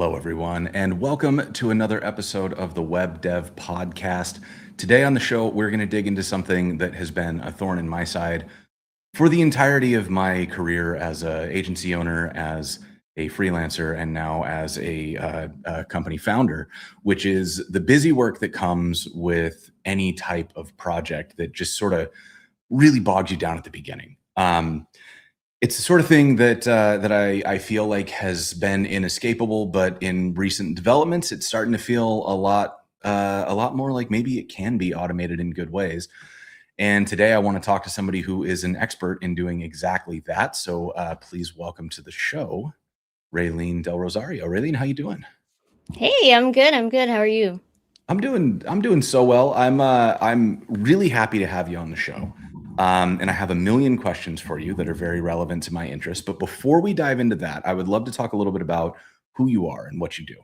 Hello, everyone, and welcome to another episode of the Web Dev Podcast. Today on the show, we're going to dig into something that has been a thorn in my side for the entirety of my career as an agency owner, as a freelancer, and now as a company founder, which is the busy work that comes with any type of project that just sort of really bogs you down at the beginning. It's the sort of thing that I feel like has been inescapable, but in recent developments, it's starting to feel a lot more like maybe it can be automated in good ways. And today, I want to talk to somebody who is an expert in doing exactly that. So please welcome to the show, Raylene Del Rosario. Raylene, how you doing? Hey, I'm good. I'm good. How are you? I'm doing so well. I'm really happy to have you on the show. And I have a million questions for you that are very relevant to my interests. But before we dive into that, I would love to talk a little bit about who you are and what you do.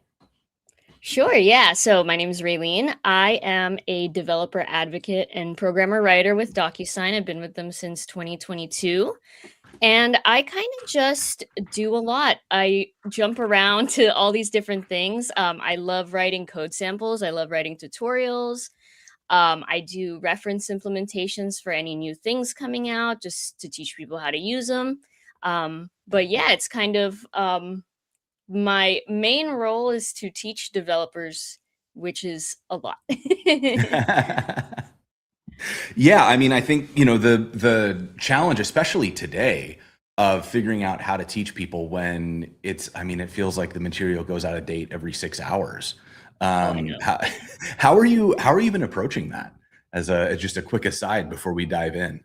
Sure. Yeah. So my name is Raylene. I am a developer advocate and programmer writer with DocuSign. I've been with them since 2022. And I kind of just do a lot. I jump around to all these different things. I love writing code samples. I love writing tutorials. I do reference implementations for any new things coming out just to teach people how to use them. But yeah, it's kind of my main role is to teach developers, which is a lot. Yeah, I mean, I think, the challenge, especially today, of figuring out how to teach people when it feels like the material goes out of date every 6 hours. Oh, I know. How, how are you even approaching that as just a quick aside before we dive in?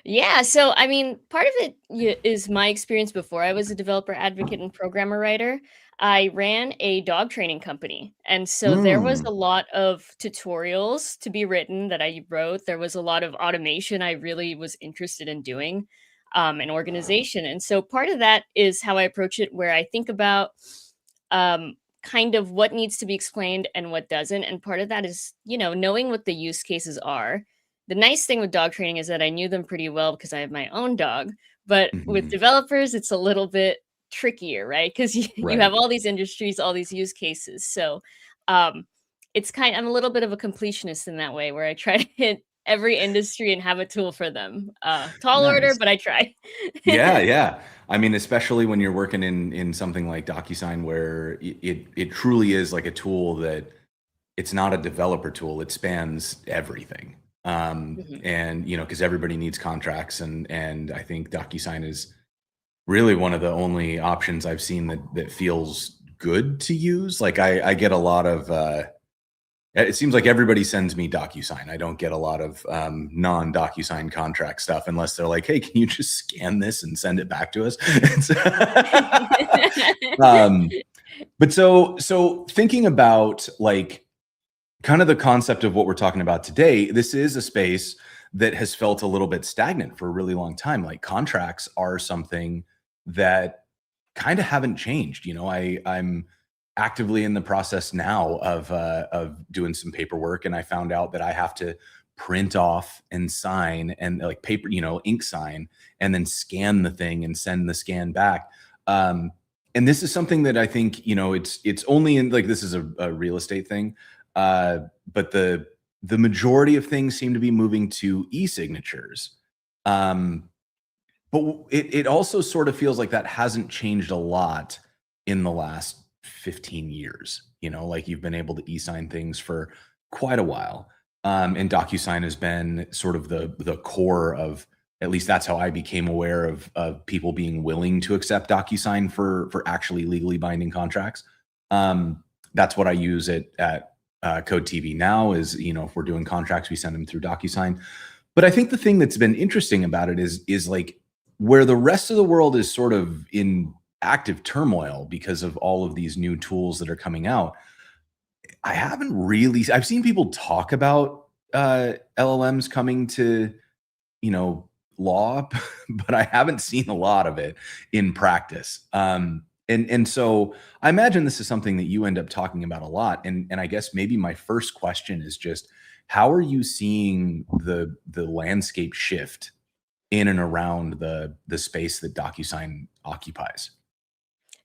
Yeah, so I mean, part of it is my experience before I was a developer advocate and programmer writer. I ran a dog training company. And so there was Mm, a lot of tutorials to be written that I wrote. There was a lot of automation I really was interested in doing, and organization. And so part of that is how I approach it, where I think about kind of what needs to be explained and what doesn't. And part of that is, knowing what the use cases are. The nice thing with dog training is that I knew them pretty well because I have my own dog. But with mhm, developers, it's a little bit trickier, right? Because you right. have all these industries, all these use cases. So um, I'm a little bit of a completionist in that way, where I try to hit every industry and have a tool for them. Tall order, Nice. but I try. Yeah, yeah. I mean, especially when you're working in something like DocuSign, where it truly is like a tool that it's not a developer tool. It spans everything. Mhm. And because everybody needs contracts, and I think DocuSign is really one of the only options I've seen that feels good to use. Like I get a lot of it seems like everybody sends me DocuSign. I don't get a lot of non-DocuSign contract stuff unless they're like, "Hey, can you just scan this and send it back to us?" um, but so thinking about like kind of the concept of what we're talking about today, this is a space that has felt a little bit stagnant for a really long time. Like contracts are something that kind of haven't changed. I'm actively in the process now of doing some paperwork, and I found out that I have to print off and sign and like paper, ink sign, and then scan the thing and send the scan back. Um, and this is something that I think it's only in like this is a real estate thing, uh, but the majority of things seem to be moving to e-signatures. Um, but it also sort of feels like that hasn't changed a lot in the last 15 years. Like you've been able to e-sign things for quite a while. And DocuSign has been sort of the core of, at least that's how I became aware of people being willing to accept DocuSign for actually legally binding contracts. That's what I use at Code TV now is, if we're doing contracts, we send them through DocuSign. But I think the thing that's been interesting about it is like where the rest of the world is sort of in active turmoil because of all of these new tools that are coming out. I've seen people talk about LLMs coming to, you know, law, but I haven't seen a lot of it in practice. And so I imagine this is something that you end up talking about a lot. And I guess maybe my first question is just how are you seeing the landscape shift in and around the space that DocuSign occupies?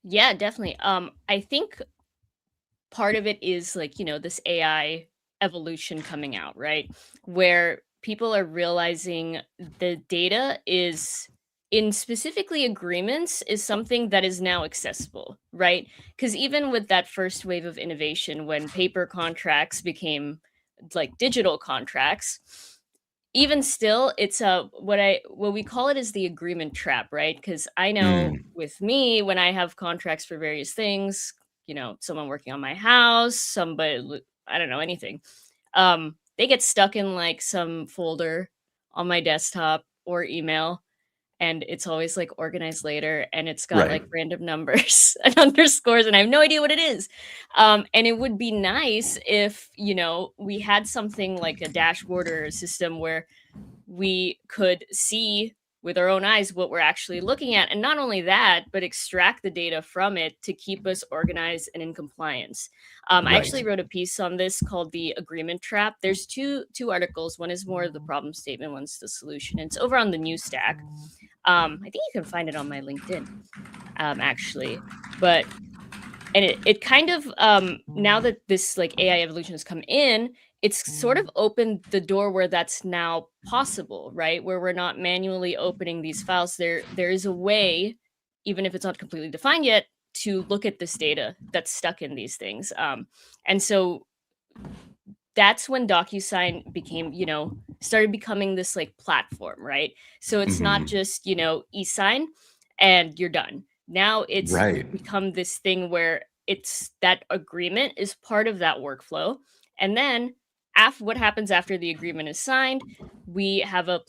Yeah, definitely. I think part of it is like, this AI evolution coming out, right? Where people are realizing the data is in specifically agreements is something that is now accessible, right? Because even with that first wave of innovation, when paper contracts became like digital contracts, even still, it's a what we call it is the agreement trap, right? Because I know Mm, with me, when I have contracts for various things, someone working on my house, I don't know, anything. They get stuck in like some folder on my desktop or email, and it's always like organized later, and it's got right. like random numbers and underscores, and I have no idea what it is. And it would be nice if, we had something like a dashboard or a system where we could see with our own eyes what we're actually looking at. And not only that, but extract the data from it to keep us organized and in compliance. I Right. actually wrote a piece on this called The Agreement Trap. There's two articles. One is more of the problem statement, one's the solution. It's over on the news stack. I think you can find it on my LinkedIn, actually. But and it kind of now that this like AI evolution has come in, it's sort of opened the door where that's now possible, right? Where we're not manually opening these files. There is a way, even if it's not completely defined yet, to look at this data that's stuck in these things. And so that's when DocuSign became, started becoming this like platform, right? So it's not Hmm. just, e-sign and you're done. Now it's Right. become this thing where it's that agreement is part of that workflow. And then after what happens after the agreement is signed, we have a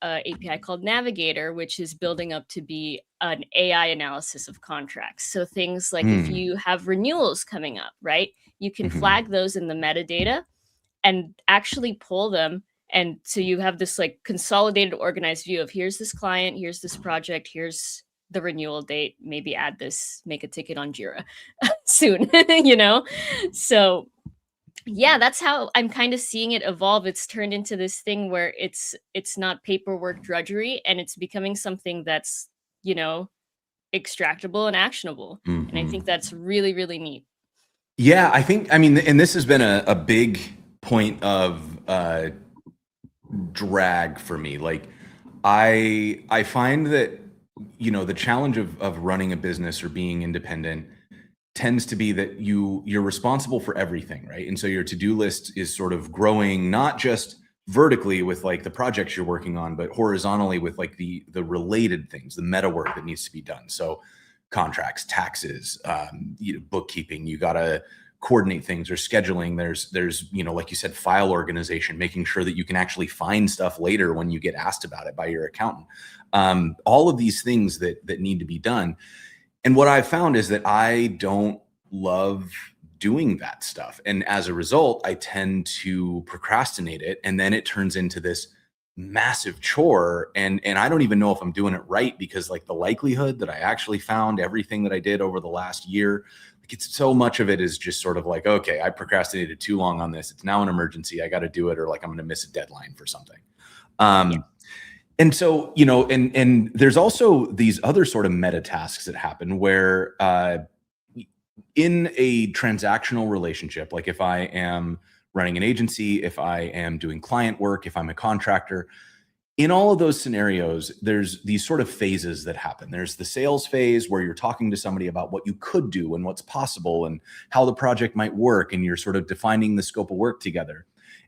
API called Navigator, which is building up to be an AI analysis of contracts. So things like if Mm, you have renewals coming up, right? You can mhm. flag those in the metadata and actually pull them. And so you have this like consolidated, organized view of here's this client, here's this project, here's the renewal date. Maybe add this, make a ticket on Jira soon, you know? So yeah, that's how I'm kind of seeing it evolve. It's turned into this thing where it's not paperwork drudgery and it's becoming something that's, you know, extractable and actionable. And I think Mhm. that's really, really neat. Yeah, I mean, and this has been a big point of drag for me. Like, I find that, the challenge of running a business or being independent tends to be that you're responsible for everything, right? And so your to-do list is sort of growing, not just vertically with like the projects you're working on, but horizontally with like the related things, the meta work that needs to be done. So contracts, taxes, bookkeeping, you got to coordinate things or scheduling. There's like you said, file organization, making sure that you can actually find stuff later when you get asked about it by your accountant. All of these things that need to be done. And what I've found is that I don't love doing that stuff. And as a result, I tend to procrastinate it. And then it turns into this massive chore. And I don't even know if I'm doing it right, because like the likelihood that I actually found everything that I did over the last year, like it's so much of it is just sort of like, okay, I procrastinated too long on this. It's now an emergency. I got to do it, or like I'm going to miss a deadline for something. Yeah. Um, and so, and there's also these other sort of meta tasks that happen where in a transactional relationship, like if I am running an agency, if I am doing client work, if I'm a contractor, in all of those scenarios, there's these sort of phases that happen. There's the sales phase where you're talking to somebody about what you could do and what's possible and how the project might work, and you're sort of defining the scope of work together.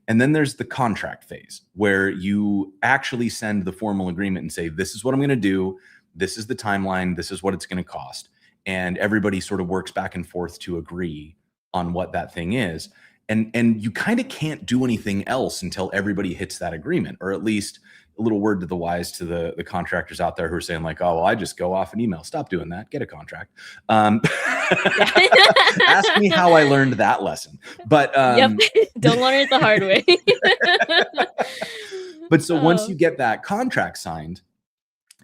And then there's the contract phase where you actually send the formal agreement and say, this is what I'm going to do. This is the timeline. This is what it's going to cost. And everybody sort of works back and forth to agree on what that thing is. And you kind of can't do anything else until everybody hits that agreement, or at least a little word to the wise to the contractors out there who are saying like, oh, well, I just go off an email. Stop doing that. Get a contract. Um, Yeah. ask me how I learned that lesson. But Yep. Don't learn it the hard way. but so once Oh, you get that contract signed,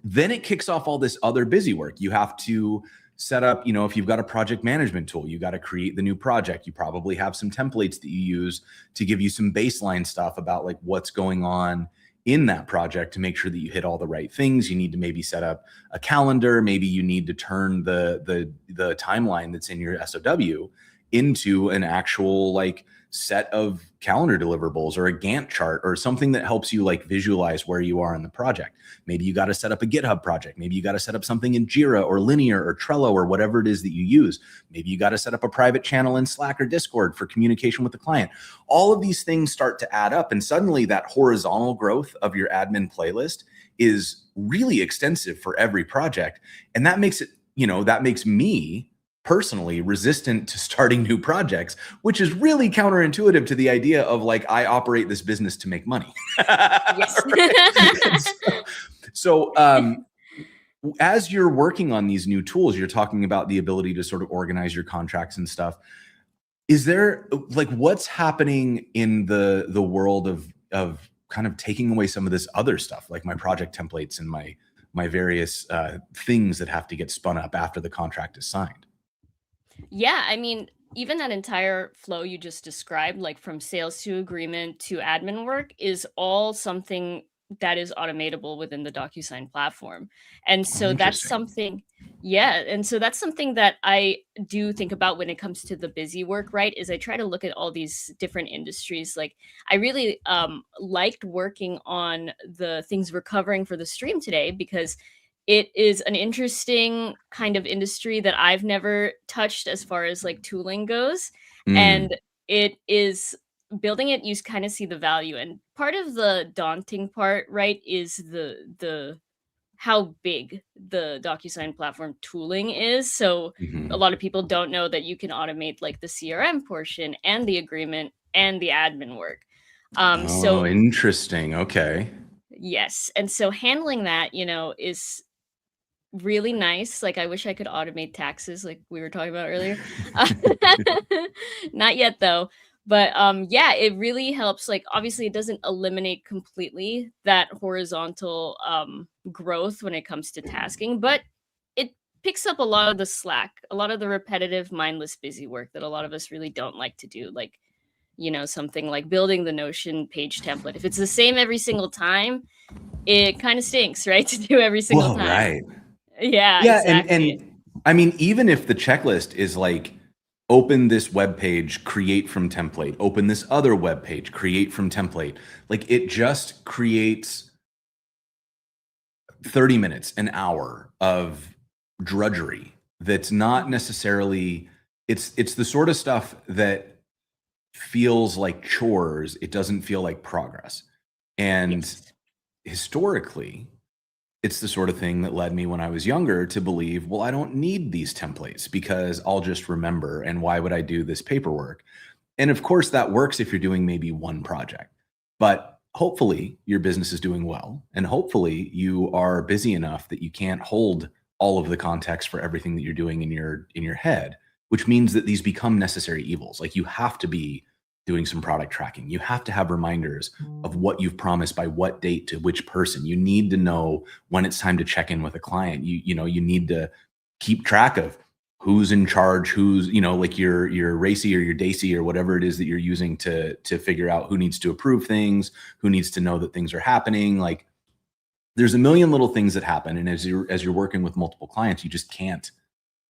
then it kicks off all this other busy work. You have to set up, if you've got a project management tool, you got to create the new project. You probably have some templates that you use to give you some baseline stuff about like what's going on in that project to make sure that you hit all the right things. You need to maybe set up a calendar. Maybe you need to turn the timeline that's in your SOW into an actual like set of calendar deliverables or a Gantt chart or something that helps you like visualize where you are in the project. Maybe you got to set up a GitHub project. Maybe you got to set up something in Jira or Linear or Trello or whatever it is that you use. Maybe you got to set up a private channel in Slack or Discord for communication with the client. All of these things start to add up, and suddenly that horizontal growth of your admin playlist is really extensive for every project. And that makes it, that makes me personally resistant to starting new projects, which is really counterintuitive to the idea of like, I operate this business to make money. Yes. So as you're working on these new tools, you're talking about the ability to sort of organize your contracts and stuff. Is there like, what's happening in the world of kind of taking away some of this other stuff, like my project templates and my various things that have to get spun up after the contract is signed? Yeah, I mean, even that entire flow you just described, like from sales to agreement to admin work, is all something that is automatable within the DocuSign platform. And Oh, so that's interesting. something, yeah. And so that's something that I do think about when it comes to the busy work, right? Is I try to look at all these different industries. Like I really liked working on the things we're covering for the stream today because it is an interesting kind of industry that I've never touched as far as like tooling goes. Mm, And it is building it, you kind of see the value. And part of the daunting part, right, is the how big the DocuSign platform tooling is. So a mhm. lot of people don't know that you can automate like the CRM portion and the agreement and the admin work. Oh, So interesting. Okay. yes. And so handling that, is really nice. Like, I wish I could automate taxes like we were talking about earlier. Not yet though. But yeah, it really helps. Like obviously it doesn't eliminate completely that horizontal growth when it comes to tasking, but it picks up a lot of the slack, a lot of the repetitive, mindless, busy work that a lot of us really don't like to do. Like, something like building the Notion page template. If it's the same every single time, it kind of stinks, right? To do every single Well, time. right. Yeah, Yeah, and exactly. I mean, even if the checklist is like, open this web page, create from template, open this other web page, create from template, like it just creates 30 minutes, an hour of drudgery that's not Mhm. necessarily, it's the sort of stuff that feels like chores. It doesn't feel like progress. And Yes. historically, it's the sort of thing that led me when I was younger to believe, well, I don't need these templates because I'll just remember. And why would I do this paperwork? And of course, that works if you're doing maybe one project. But hopefully, your business is doing well. And hopefully, you are busy enough that you can't hold all of the context for everything that you're doing in your head, which means that these become necessary evils. Like you have to be doing some product tracking. You have to have reminders of what you've promised by what date to which person. You need to know when it's time to check in with a client. You need to keep track of who's in charge, who's, like your racy or your daisy or whatever it is that you're using to figure out who needs to approve things, who needs to know that things are happening. Like there's a million little things that happen. And as you're working with multiple clients, you just can't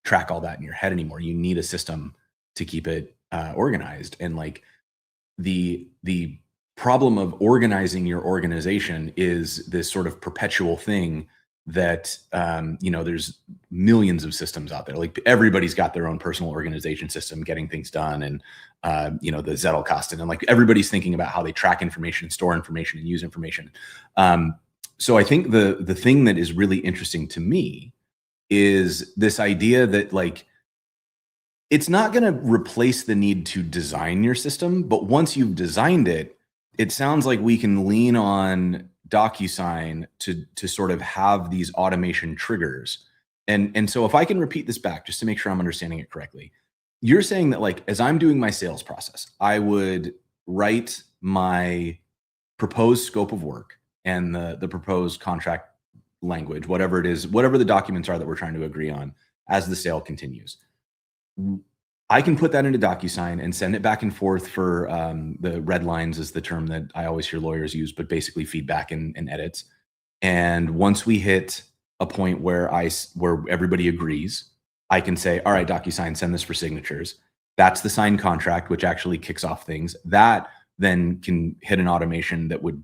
track all that in your head anymore. You need a system to keep it organized. And like the problem of organizing your organization is this sort of perpetual thing that there's millions of systems out there. Like everybody's got their own personal organization system, getting things done, and the Zettelkasten, and like everybody's thinking about how they track information, store information, and use information. So I think the thing that is really interesting to me is this idea that like it's not going to replace the need to design your system, but once you've designed it, it sounds like we can lean on DocuSign to sort of have these automation triggers. And so if I can repeat this back just to make sure I'm understanding it correctly, you're saying that like as I'm doing my sales process, I would write my proposed scope of work and the proposed contract language, whatever it is, whatever the documents are that we're trying to agree on as the sale continues. I can put that into DocuSign and send it back and forth for the red lines is the term that I always hear lawyers use, but basically feedback and edits. And once we hit a point where where everybody agrees, I can say, all right, DocuSign, send this for signatures. That's the signed contract, which actually kicks off things. That then can hit an automation that would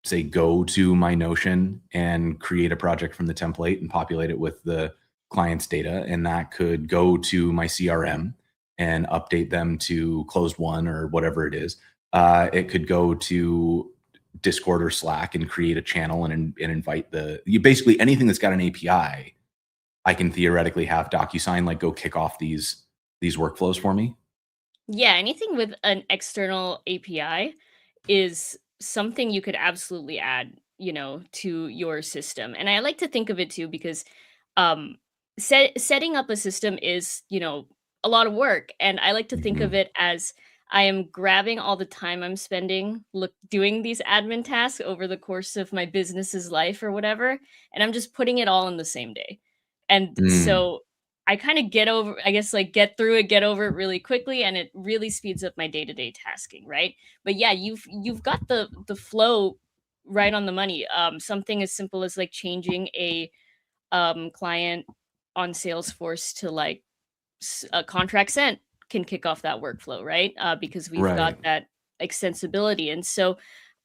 say, go to my Notion and create a project from the template and populate it with the client's data. And that could go to my CRM and update them to closed one or whatever it is. It could go to Discord or Slack and create a channel and invite basically anything that's got an API. I can theoretically have DocuSign like go kick off these workflows for me. Yeah, anything with an external API is something you could absolutely add, to your system. And I like to think of it too because um setting up a system is, a lot of work. And I like to think of Mhm. it as I am grabbing all the time I'm spending doing these admin tasks over the course of my business's life or whatever, and I'm just putting it all in the same day. And Mm. so I kind of get through it, get over it really quickly, and it really speeds up my day-to-day tasking, right? But yeah, you've got the flow right on the money. Something as simple as like changing a client on Salesforce to like a contract sent can kick off that workflow, right? Because we've got Right. that extensibility. And so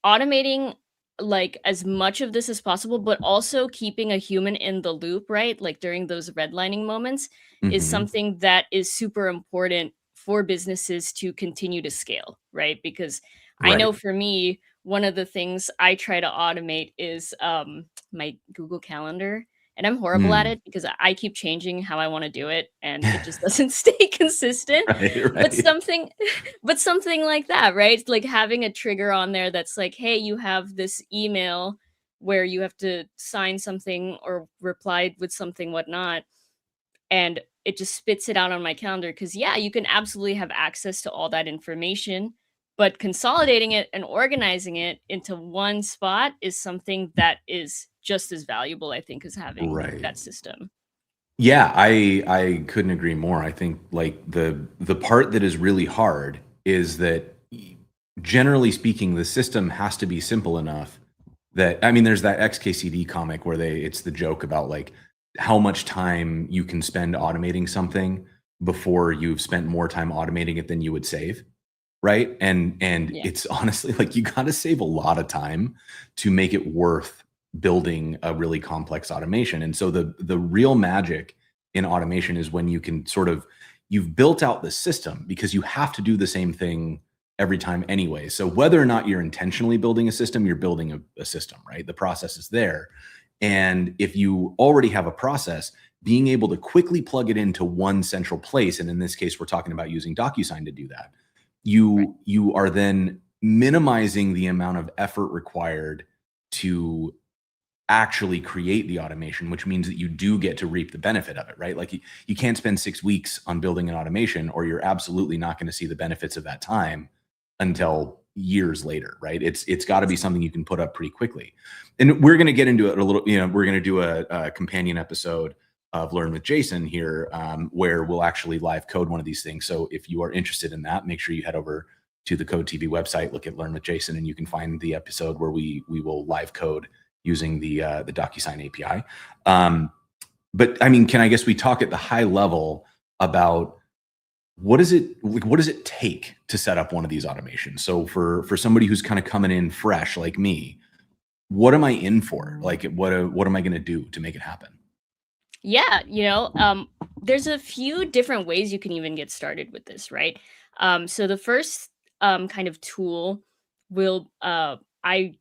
automating like as much of this as possible, but also keeping a human in the loop, right? Like during those redlining moments is Mhm. something that is super important for businesses to continue to scale, right? Because I know Right. for me, one of the things I try to automate is my Google Calendar, and I'm horrible at Mm. it because I keep changing how I wanna do it, and it just doesn't stay consistent. Right, But right. something but something like that, right? Like having a trigger on there that's like, "Hey, you have this email where you have to sign something or reply with something, whatnot," and it just spits it out on my calendar. Because yeah, you can absolutely have access to all that information, but consolidating it and organizing it into one spot is something that is just as valuable, I think, as having Right. that system. Yeah, I couldn't agree more. I think like the part that is really hard is that generally speaking, the system has to be simple enough that I mean, there's that XKCD comic where it's the joke about like how much time you can spend automating something before you've spent more time automating it than you would save, right? And Yeah. it's honestly like you got to save a lot of time to make it worth building a really complex automation. And so the real magic in automation is when you can sort of you've built out the system because you have to do the same thing every time anyway. So whether or not you're intentionally building a system, you're building a system, right? The process is there. And if you already have a process, being able to quickly plug it into one central place, and in this case, we're talking about using DocuSign to do that, Right. you are then minimizing the amount of effort required to actually create the automation, which means that you do get to reap the benefit of it, right? Like you can't spend 6 weeks on building an automation, or you're absolutely not going to see the benefits of that time until years later, right? It's got to be something you can put up pretty quickly. And we're going to get into it a little, we're going to do a companion episode of Learn with Jason here, where we'll actually live code one of these things. So if you are interested in that, make sure you head over to the Code TV website, look at Learn with Jason, and you can find the episode where we will live code using the DocuSign API. But I mean, can I guess we talk at the high level about what is it like, what does it take to set up one of these automations? So for somebody who's kind of coming in fresh like me, what am I in for? Like what am I going to do to make it happen? Yeah, there's a few different ways you can even get started with this, right? So the first kind of tool will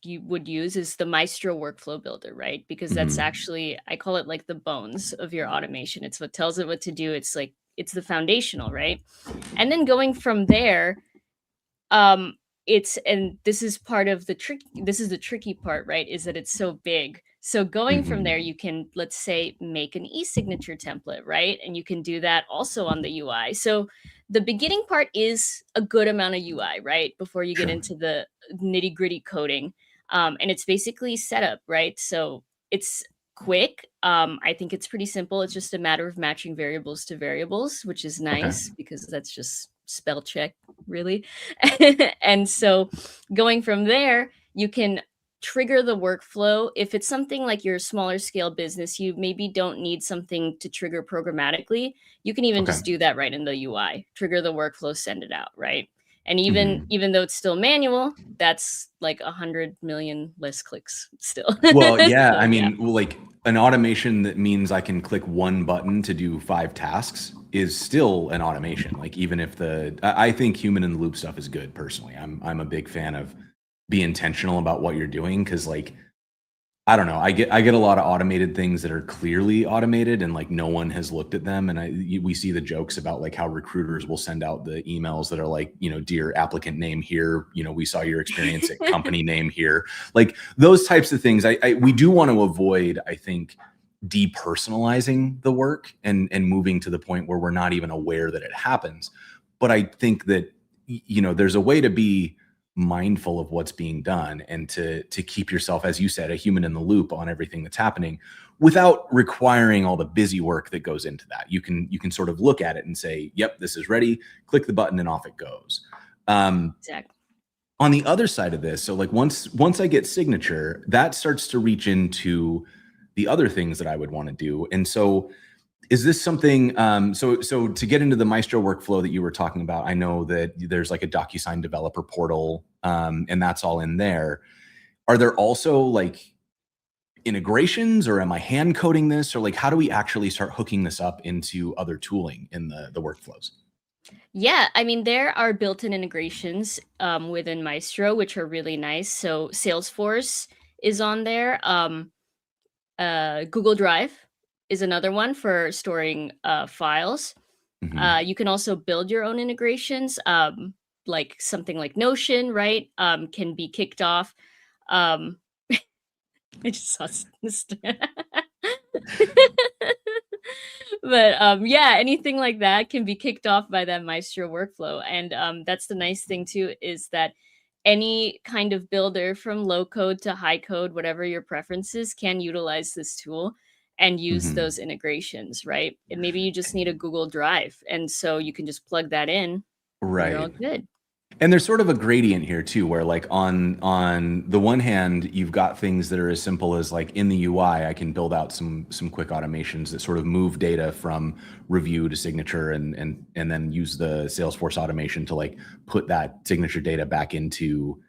you would use is the Maestro workflow builder, right? Because that's Mhm. actually I call it like the bones of your automation. It's what tells it what to do. It's like it's the foundational, right? And then going from there, um, it's and this is part of the trick this is the tricky part, right? Is that it's so big. So going from there, Mhm. you can, let's say, make an e-signature template, right? And you can do that also on the UI. So the beginning part is a good amount of UI, right? Before you get Sure. into the nitty-gritty coding. And it's basically setup, right? So it's quick. I think it's pretty simple. It's just a matter of matching variables to variables, which is Okay. nice because that's just spell check, really. And so going from there, you can trigger the workflow. If it's something like your smaller scale business, you maybe don't need something to trigger programmatically. You can even Okay. just do that right in the UI. Trigger the workflow, send it out, right? And even Mhm. even though it's still manual, that's like 100 million less clicks still. Well, yeah, So I yeah. mean, like an automation that means I can click one button to do 5 tasks is still an automation. Like even if I think human in the loop stuff is good personally. I'm a big fan of be intentional about what you're doing because like I don't know. I get a lot of automated things that are clearly automated and like no one has looked at them. And we see the jokes about like how recruiters will send out the emails that are like, dear applicant name here, we saw your experience at company name here. Like those types of things. We do want to avoid, I think, depersonalizing the work and moving to the point where we're not even aware that it happens. But I think that there's a way to be mindful of what's being done and to keep yourself, as you said, a human in the loop on everything that's happening without requiring all the busy work that goes into that. You can sort of look at it and say, yep, this is ready, click the button and off it goes. Exactly. On the other side of this, so like once I get signature, that starts to reach into the other things that I would want to do. And so is this something, so to get into the Maestro workflow that you were talking about, I know that there's like a DocuSign developer portal, and that's all in there. Are there also like integrations, or am I hand coding this, or like how do we actually start hooking this up into other tooling in the workflows? Yeah, I mean, there are built-in integrations within Maestro, which are really nice. So Salesforce is on there. Google Drive is another one for storing files. Hmm. You can also build your own integrations, like something like Notion, right? Can be kicked off. Um, I just saw this. But yeah, anything like that can be kicked off by that Maestro workflow. And that's the nice thing too, is that any kind of builder from low code to high code, whatever your preferences, can utilize this tool and use Hmm. those integrations, right? And maybe you just need a Google Drive. And so you can just plug that in and you're all Right. good. And there's sort of a gradient here too, where like on the one hand, you've got things that are as simple as like in the UI, I can build out some quick automations that sort of move data from review to signature and then use the Salesforce automation to like put that signature data back into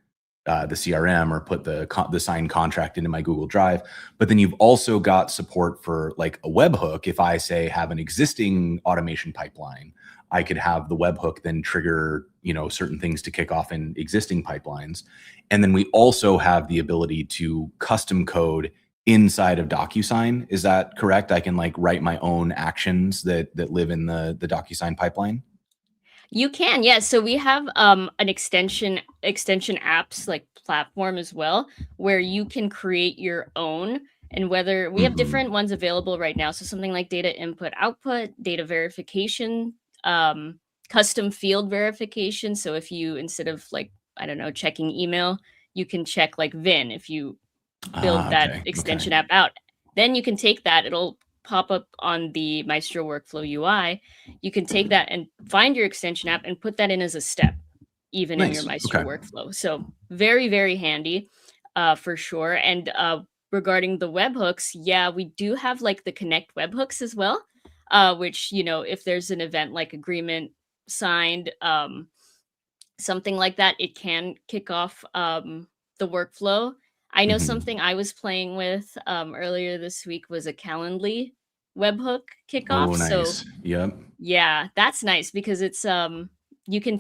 the CRM or put the signed contract into my Google Drive. But then you've also got support for like a webhook. If I say have an existing automation pipeline, I could have the webhook then trigger, certain things to kick off in existing pipelines. And then we also have the ability to custom code inside of DocuSign. Is that correct? I can like write my own actions that live in the DocuSign pipeline. You can, yes. So we have an extension apps like platform as well, where you can create your own. And whether we have different Hmm. ones available right now, so something like data input output, data verification, custom field verification. So if you, instead of like, I don't know, checking email, you can check like VIN if you build Ah, that okay. Okay. extension app out. Then you can take that, it'll pop up on the Maestro workflow UI. You can take that and find your extension app and put that in as a step, even in your Nice. Maestro Okay. workflow. So very, very handy for sure. And regarding the webhooks, yeah, we do have like the Connect webhooks as well, which, if there's an event like agreement signed, something like that, it can kick off the workflow. I know Hmm. something I was playing with earlier this week was a Calendly webhook kickoff. Oh, So nice. Yep. yeah, that's nice because it's you can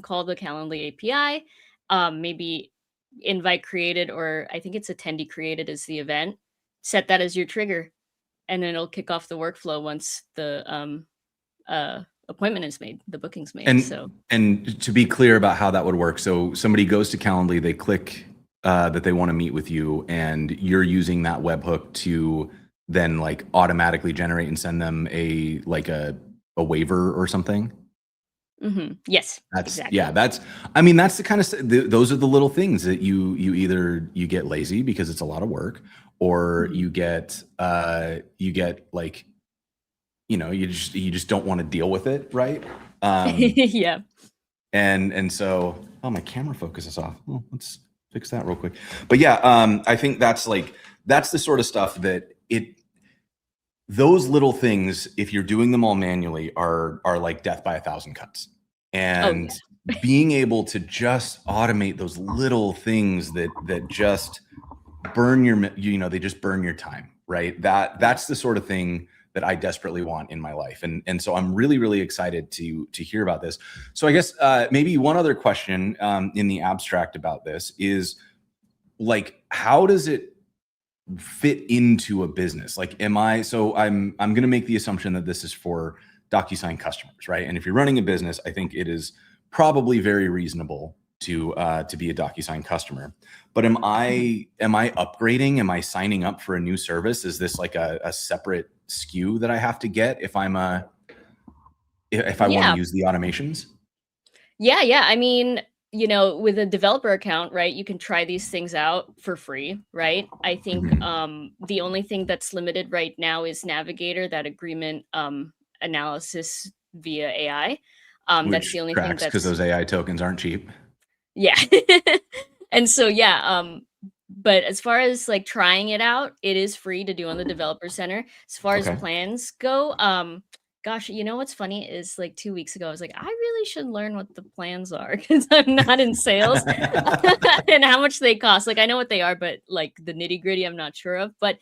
call the Calendly API, maybe invite created, or I think it's attendee created as the event. Set that as your trigger, and then it'll kick off the workflow once the appointment is made, the booking's made. So And to be clear about how that would work, so somebody goes to Calendly, they click that they want to meet with you, and you're using that webhook to then like automatically generate and send them a waiver or something. yes, That's exactly. yeah, that's I mean, that's the kind of those are the little things that you either you get lazy because it's a lot of work, or Mhm. you get like, you just don't want to deal with it, right? Yeah. And so, oh, my camera focus is off. Oh, let's fix that real quick. But yeah, I think that's the sort of stuff that those little things, if you're doing them all manually, are like death by a thousand cuts. Oh And yeah. being able to just automate those little things that just they just burn your time, right? Yeah. That's the sort of thing that I desperately want in my life. And so I'm really, really excited to hear about this. So I guess maybe one other question in the abstract about this is, like, how does it fit into a business? Like, I'm going to make the assumption that this is for DocuSign customers, right? And if you're running a business, I think it is probably very reasonable to be a DocuSign customer. But Mhm. am I upgrading? Am I signing up for a new service? Is this like a separate SKU that I have to get if I want to Yeah. use the automations? Yeah, yeah. I mean, with a developer account, right, you can try these things out for free, right? I think Mhm. the only thing that's limited right now is Navigator, that agreement analysis via AI. That's Which the only thing tracks because that's those AI tokens aren't cheap. yeah. And so yeah, but as far as like trying it out, it is free to do on the developer center. As far as Okay. plans go, gosh, what's funny is like 2 weeks ago, I was like, I really should learn what the plans are because I'm not in sales and how much they cost. Like I know what they are, but like the nitty gritty, I'm not sure of. But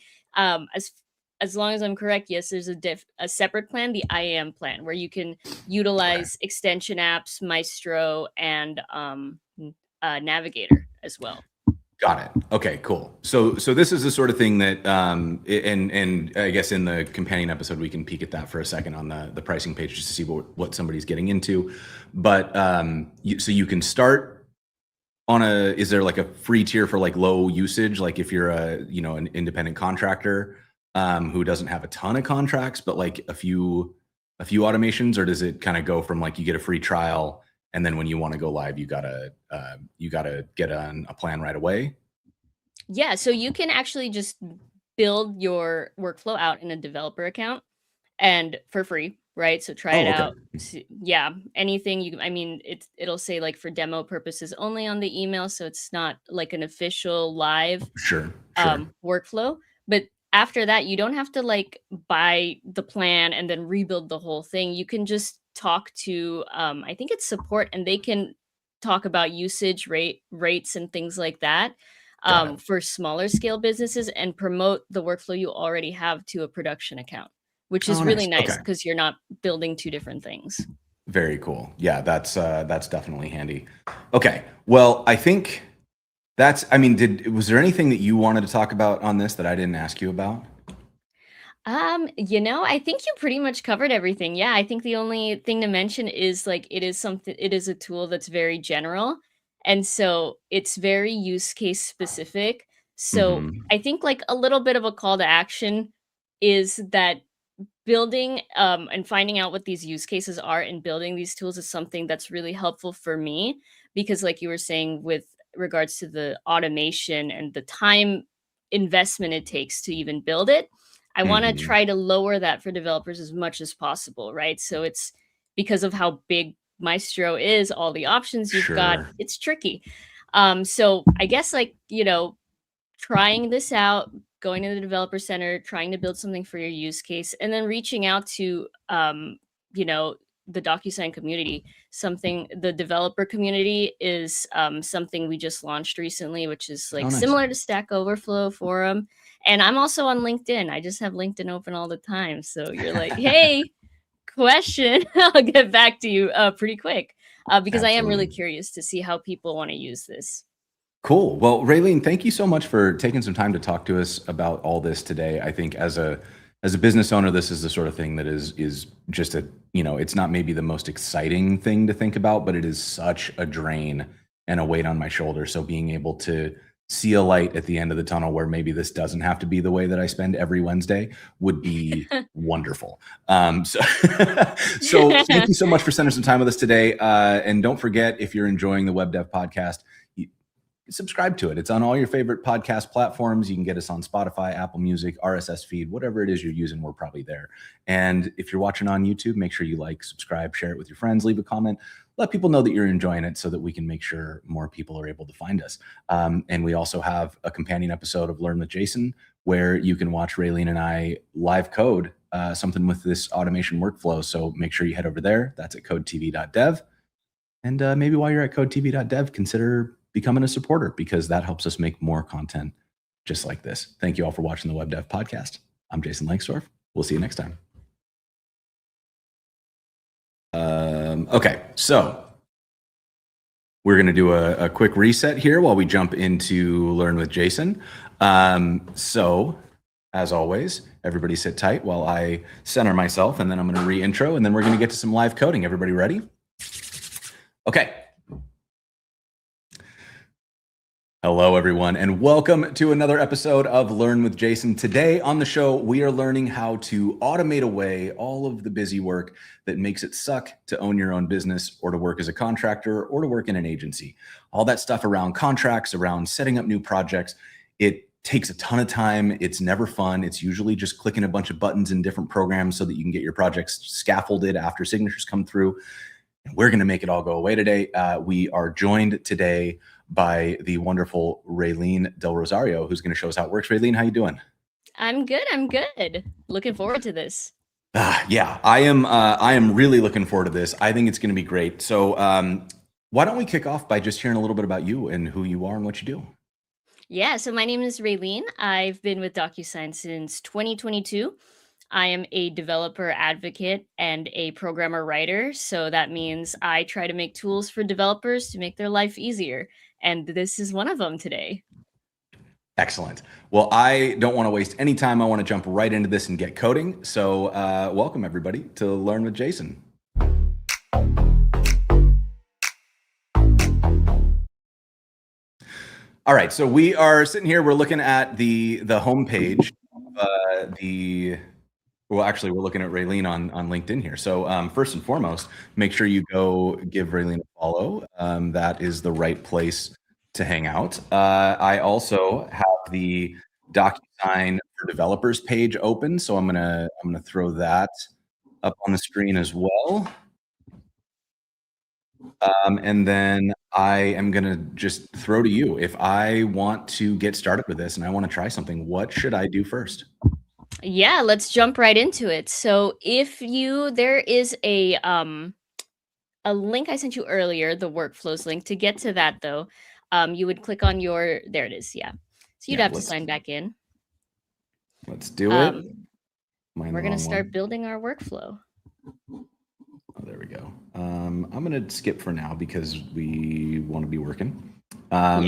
as long as I'm correct, yes, there's a separate plan, the IAM plan, where you can Okay. utilize extension apps, Maestro, and Navigator as well. Got it. Okay, cool. So this is the sort of thing that and I guess in the companion episode we can peek at that for a second on the pricing page just to see what somebody's getting into. But so you can start on is there like a free tier for like low usage, like if you're an independent contractor who doesn't have a ton of contracts but like a few automations, or does it kind of go from like you get a free trial and then when you want to go live you gotta get on a plan right away? Yeah, so you can actually just build your workflow out in a developer account and for free, right? So try it Oh, okay. out. Yeah, anything I mean, it'll say like for demo purposes only on the email, so it's not like an official live Sure, sure. workflow. But after that, you don't have to like buy the plan and then rebuild the whole thing. You can just talk to, I think it's support, and they can talk about usage rates and things like that Got it. for smaller scale businesses and promote the workflow you already have to a production account, which is Oh, really nice. nice Okay. because you're not building two different things. Very cool. Yeah, that's definitely handy. Okay. Well, I think I mean, was there anything that you wanted to talk about on this that I didn't ask you about? I think you pretty much covered everything. Yeah, I think the only thing to mention is like it is a tool that's very general. And so it's very use case specific. So Hmm. I think like a little bit of a call to action is that building and finding out what these use cases are and building these tools is something that's really helpful for me because like you were saying with regards to the automation and the time investment it takes to even build it, I want to Hmm. try to lower that for developers as much as possible, right? So it's because of how big Maestro is, all the options you've got, Sure. it's tricky. So I guess like, trying this out, going to the developer center, trying to build something for your use case, and then reaching out to you know, the DocuSign community. Something the developer community is something we just launched recently, which is Oh, like nice. similar to Stack Overflow forum. And I'm also on LinkedIn. I just have LinkedIn open all the time. So you're like, hey, question, I'll get back to you pretty quick because I am really Absolutely. curious to see how people want to use this. Cool. Well, Raylene, thank you so much for taking some time to talk to us about all this today. I think as a business owner, this is the sort of thing that is just it's not maybe the most exciting thing to think about, but it is such a drain and a weight on my shoulder. So being able to see a light at the end of the tunnel where maybe this doesn't have to be the way that I spend every Wednesday would be wonderful. So, so thank you so much for spending some time with us today. And don't forget, if you're enjoying the Web Dev Podcast, subscribe to it. It's on all your favorite podcast platforms. You can get us on Spotify, Apple Music, RSS feed, whatever it is you're using, we're probably there. And if you're watching on YouTube, make sure you like, subscribe, share it with your friends, leave a comment, let people know that you're enjoying it so that we can make sure more people are able to find us. And we also have a companion episode of Learn with Jason where you can watch Raylene and I live code something with this automation workflow. So make sure you head over there. That's at codetv.dev. And maybe while you're at codetv.dev, consider becoming a supporter because that helps us make more content just like this. Thank you all for watching the Web Dev Podcast. I'm Jason Langsdorf. We'll see you next time. Okay, so we're going to do a quick reset here while we jump into Learn with Jason. So, as always, everybody sit tight while I center myself, and then I'm going to re-intro, and then we're going to get to some live coding. Everybody ready? Okay. Hello, everyone, and welcome to another episode of Learn with Jason. Today on the show, we are learning how to automate away all of the busy work that makes it suck to own your own business or to work as a contractor or to work in an agency. All that stuff around contracts, around setting up new projects, it takes a ton of time. It's never fun. It's usually just clicking a bunch of buttons in different programs so that you can get your projects scaffolded after signatures come through. We're going to make it all go away today. We are joined today by the wonderful Raylene Del Rosario, who's going to show us how it works. Raylene, how you doing? I'm good. I'm good. Looking forward to this. Yeah, I am really looking forward to this. I think it's going to be great. So why don't we kick off by just hearing a little bit about you and who you are and what you do? Yeah, so my name is Raylene. I've been with DocuSign since 2022. I am a developer advocate and a programmer writer. So that means I try to make tools for developers to make their life easier. And this is one of them today. Excellent. Well, I don't want to waste any time. I want to jump right into this and get coding. So welcome, everybody, to Learn with Jason. All right, so we are sitting here. We're looking at the homepage. Well, actually, we're looking at Raylene on LinkedIn here. So first and foremost, make sure you go give Raylene a follow. That is the right place to hang out. I also have the DocuSign for developers page open, so I'm gonna throw that up on the screen as well. And then I am gonna just throw to you. If I want to get started with this and I want to try something, what should I do first? Yeah, let's jump right into it. So there is a link I sent you earlier, the workflows link. To get to that though, you would click on there it is, yeah. So you'd have to sign back in. Let's do it. We're gonna start building our workflow. Oh, there we go. I'm gonna skip for now because we want to be working.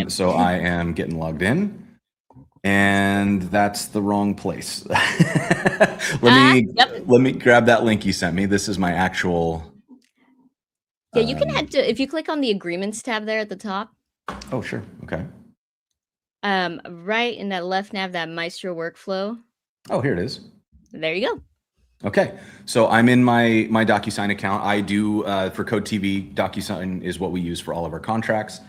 So I am getting logged in. And that's the wrong place. Let me grab that link you sent me. This is my actual. Yeah, you can head to, if you click on the agreements tab there at the top. Oh, sure. Okay. Right in that left nav, that Maestro workflow. Oh, here it is. There you go. Okay, so I'm in my DocuSign account. I do for Code TV. DocuSign is what we use for all of our contracts.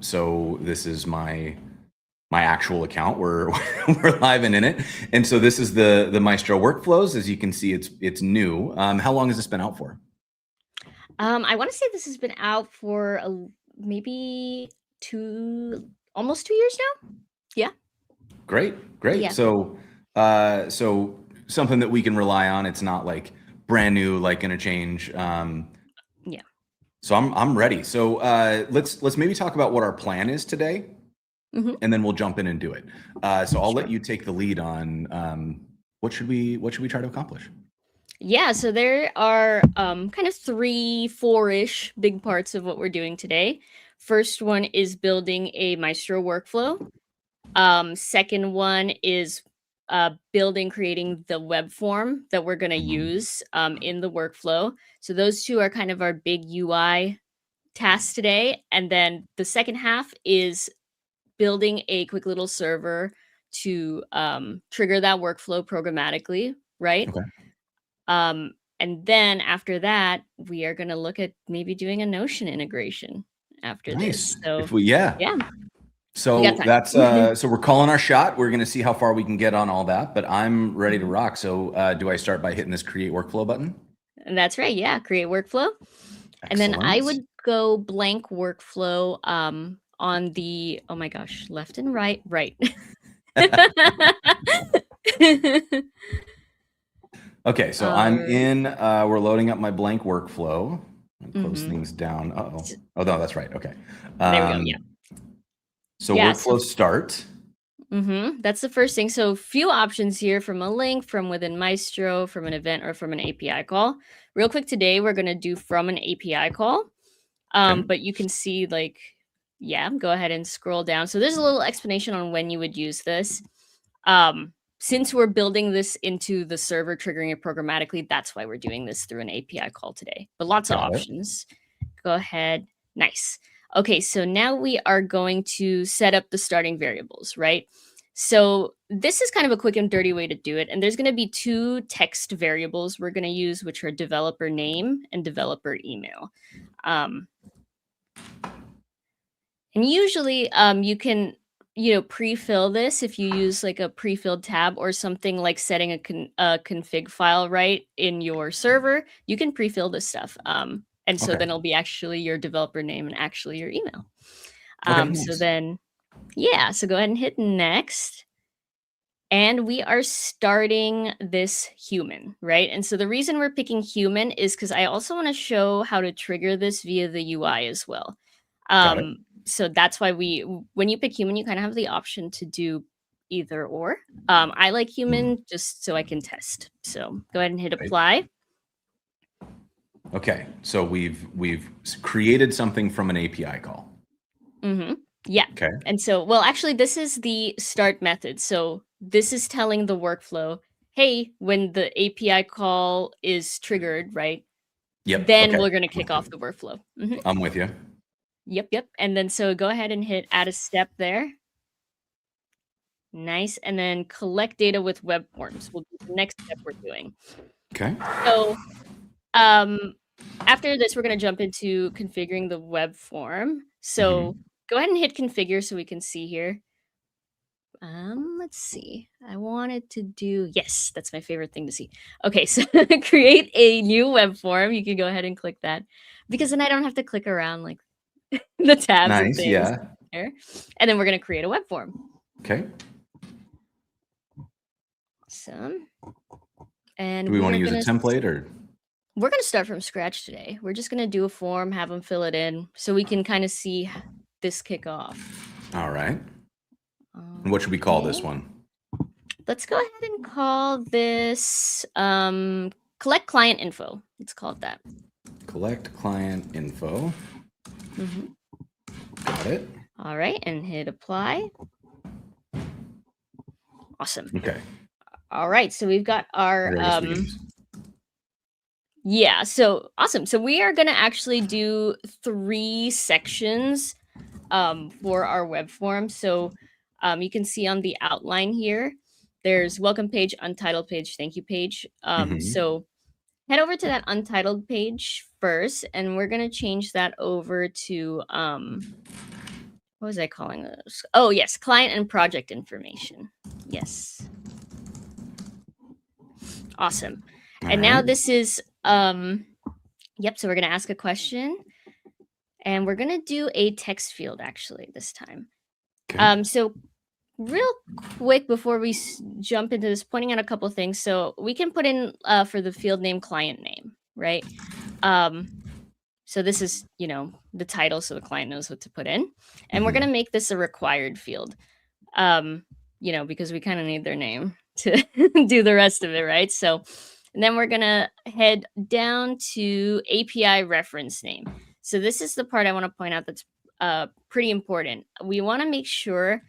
So this is my actual account. We're live and in it, and so this is the Maestro workflows. As you can see, it's new. How long has this been out for? I want to say this has been out for maybe almost 2 years now. Yeah. Great. Yeah. So something that we can rely on. It's not like brand new, like going to change. Yeah. So I'm ready. So let's maybe talk about what our plan is today. Mm-hmm. And then we'll jump in and do it. So I'll let you take the lead on what should we try to accomplish? Yeah, so there are kind of 3-4-ish big parts of what we're doing today. First one is building a Maestro workflow. Second one is creating the web form that we're going to use in the workflow. So those two are kind of our big UI tasks today. And then the second half is building a quick little server to trigger that workflow programmatically, right? Okay. And then after that, we are going to look at maybe doing a Notion integration. after this. Nice. So If we, yeah. yeah, we got So time. that's so we're calling our shot. We're going to see how far we can get on all that, but I'm ready to rock. So do I start by hitting this create workflow button? And that's right. Yeah, create workflow. And then I Excellent. would go blank workflow on the, oh my gosh, left and right, right. Okay, so I'm in, we're loading up my blank workflow. Close things down. Uh-oh. Oh, no, that's right. Okay. There we go. Yeah. So Yeah, workflow start. That's the first thing. So few options here, from a link, from within Maestro, from an event, or from an API call. Real quick today, we're going to do from an API call. Okay. But you can see, like, yeah, go ahead and scroll down. So there's a little explanation on when you would use this. Since we're building this into the server, triggering it programmatically, that's why we're doing this through an API call today. But lots of Got it. options. Go ahead. Nice. Okay, so now we are going to set up the starting variables, right? So this is kind of a quick and dirty way to do it. And there's going to be two text variables we're going to use, which are developer name and developer email. And usually you can, pre-fill this if you use like a pre-filled tab or something, like setting a config file right in your server. You can pre-fill this stuff. And so then it'll be actually your developer name and actually your email. Nice. So then, yeah, so go ahead and hit next. And we are starting this human, right? And so the reason we're picking human is because I also want to show how to trigger this via the UI as well. Got it. So that's why when you pick human, you kind of have the option to do either or. I like human just so I can test. So go ahead and hit apply. Okay, so we've created something from an API call. Yeah. Okay. And so, well, actually, this is the start method. So this is telling the workflow, hey, when the API call is triggered, right? Yep. Then okay. we're going to kick off the workflow. I'm with you. Yep. And then so go ahead and hit add a step there. Nice. And then collect data with web forms will be the next step we're doing. Okay. So after this, we're going to jump into configuring the web form. So go ahead and hit configure so we can see here. Let's see. I wanted to do, yes, that's my favorite thing to see. Okay, so create a new web form. You can go ahead and click that, because then I don't have to click around like the tabs and Nice. things. Yeah. There. And then we're going to create a web form. Okay. Awesome. And do we want to use a template, or? We're going to start from scratch today. We're just going to do a form, have them fill it in so we can kind of see this kick off. All right. And what should we call this one? Let's go ahead and call this collect client info. Let's call it that. Collect client info. Got it. All right, and hit apply. Awesome. Okay. All right, so we've got our yeah, so awesome. So we are going to actually do 3 sections for our web form. So you can see on the outline here, there's welcome page, untitled page, thank you page. So head over to that untitled page first, and we're going to change that over to, what was I calling this? Oh, yes, client and project information. Yes. Awesome. And now this is, yep, so we're going to ask a question, and we're going to do a text field actually this time. Okay. So real quick before we jump into this, pointing out a couple things. So we can put in for the field name client name, right? So this is, the title, so the client knows what to put in. And we're going to make this a required field, because we kind of need their name to do the rest of it, right? So, and then we're going to head down to API reference name. So this is the part I want to point out that's pretty important. We want to make sure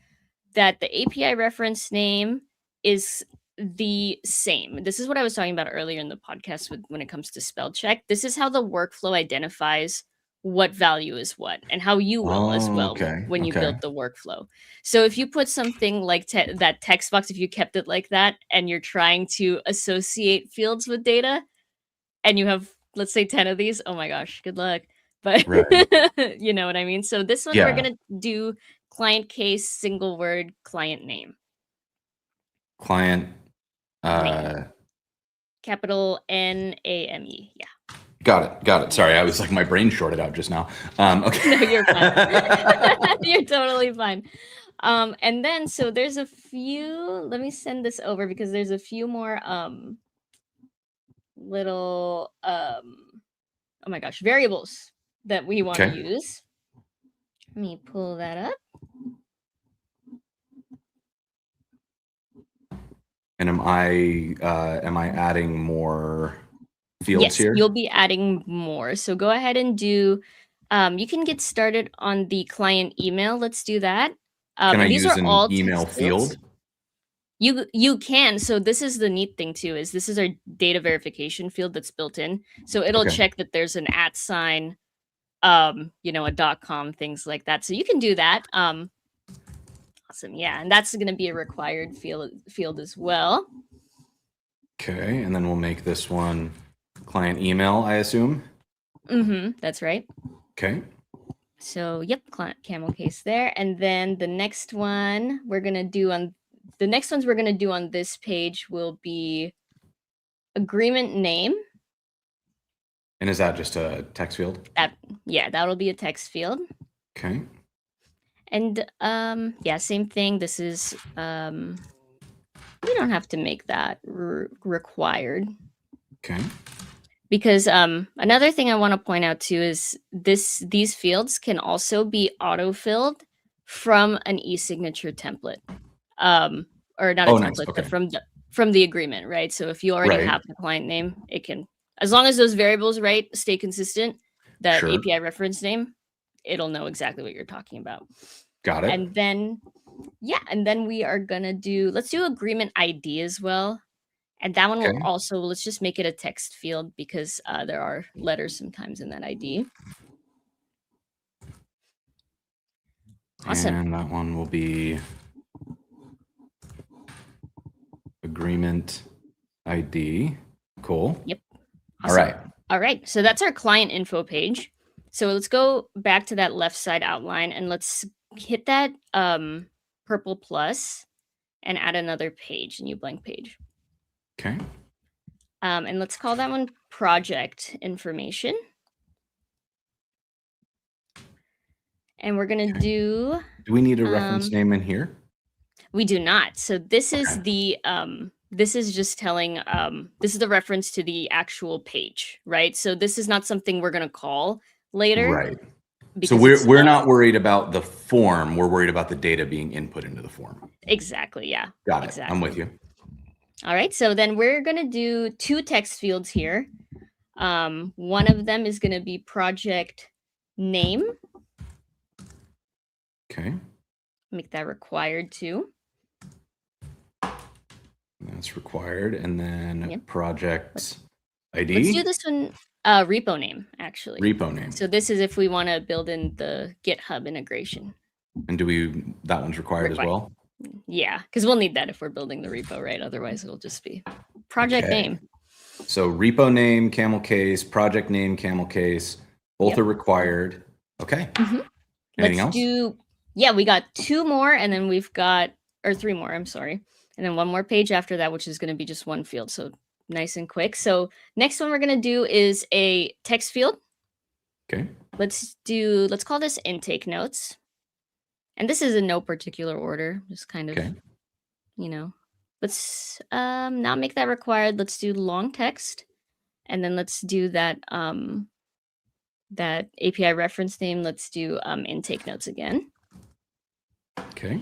that the API reference name is the same. This is what I was talking about earlier in the podcast when it comes to spell check. This is how the workflow identifies what value is what, and how you will as well when you build the workflow. So if you put something like that text box, if you kept it like that and you're trying to associate fields with data and you have, let's say, 10 of these, oh my gosh, good luck, but Right. you know what I mean? So this one, we're Yeah. going to do client case, single word, client name. Client. Name. Uh, Capital Name. Yeah. got it. Sorry, I was like, my brain shorted out just now. No, you're fine. Okay. You're totally fine. And then so there's a few, let me send this over because there's a few more little oh my gosh, variables that we want to Okay. use. Let me pull that up. And am I adding more fields Yes, here? you'll be adding more. So go ahead and do you can get started on the client email. Let's do that. Can I And these use are an all email text fields. field? You can. So this is the neat thing too, is this is our data verification field that's built in. So it'll Okay. check that there's an @ you know, a .com, things like that. So you can do that. Awesome. Yeah, and that's going to be a required field as well. Okay, and then we'll make this one client email, I assume. That's right. Okay. So yep, client camel case there. And then the next one we're gonna do on this page will be agreement name. And is that just a text field? That'll be a text field. Okay. And yeah, same thing. This is we don't have to make that required. Okay. Because another thing I want to point out too is these fields can also be auto-filled from an e-signature template. Or not a Oh, nice. template, but Okay. from the agreement, right? So if you already Right. have the client name, it can, as long as those variables, right, stay consistent, that Sure. API reference name, it'll know exactly what you're talking about. Got it. And then, yeah, and then we are gonna let's do agreement ID as well. And that one will Okay. also, let's just make it a text field because there are letters sometimes in that ID. Awesome. And that one will be agreement ID. Cool. Yep. All right. All right. So that's our client info page. So let's go back to that left side outline and let's hit that purple plus and add another page, a new blank page. Okay. And let's call that one project information. And we're going to do we need a reference name in here? We do not. So this is the this is just telling this is the reference to the actual page, right? So this is not something we're going to call later. Right. So we're not worried about the form. We're worried about the data being input into the form. Exactly. Yeah. Got it. Exactly. I'm with you. All right. So then we're going to do two text fields here. One of them is going to be project name. Okay. Make that required too. That's required. And then project ID. Let's do this one, repo name, actually. Repo name. So this is if we want to build in the GitHub integration. And that one's required as well? Yeah, because we'll need that if we're building the repo, right? Otherwise, it'll just be project name. So repo name, camel case, project name, camel case, both are required. Okay. Anything else? Yeah, we got two more, and then we've got, or three more, I'm sorry. And then one more page after that, which is going to be just one field. So nice and quick. So next one we're going to do is a text field. Okay. Let's call this intake notes. And this is in no particular order, just kind of, you know, let's not make that required. Let's do long text. And then let's do that, that API reference name. Let's do intake notes again. Okay.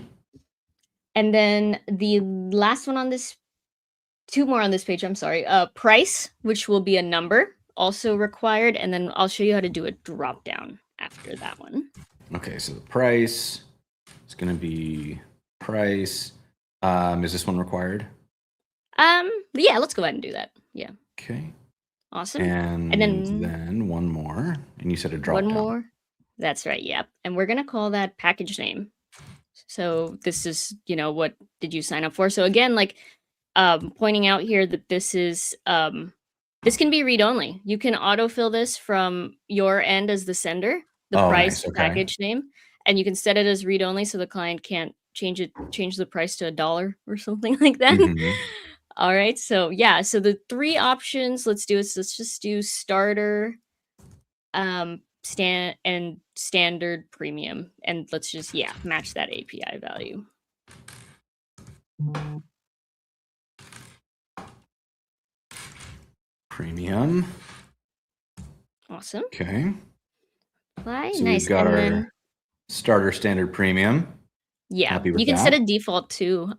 And then the last one on this, two more on this page, I'm sorry, price, which will be a number, also required. And then I'll show you how to do a drop down after that one. Okay, so the price is going to be price. Is this one required? Yeah, let's go ahead and do that. Yeah. Okay. Awesome. And then one more. And you said a drop down. One more. That's right. Yep. And we're going to call that package name. So this is, you know, what did you sign up for? So again, like pointing out here that this This can be read-only. You can autofill this from your end as the sender, the Oh, price, nice. the Okay. package name, and you can set it as read-only so the client can't change the price to $1 or something like that. Mhm. All right, so yeah, so the 3 options, let's just do starter, standard premium, and let's just, yeah, match that API value. Premium. Awesome. Okay. Apply, So we've nice, got and our then starter standard premium. yeah, Happy with you can set that. a default too,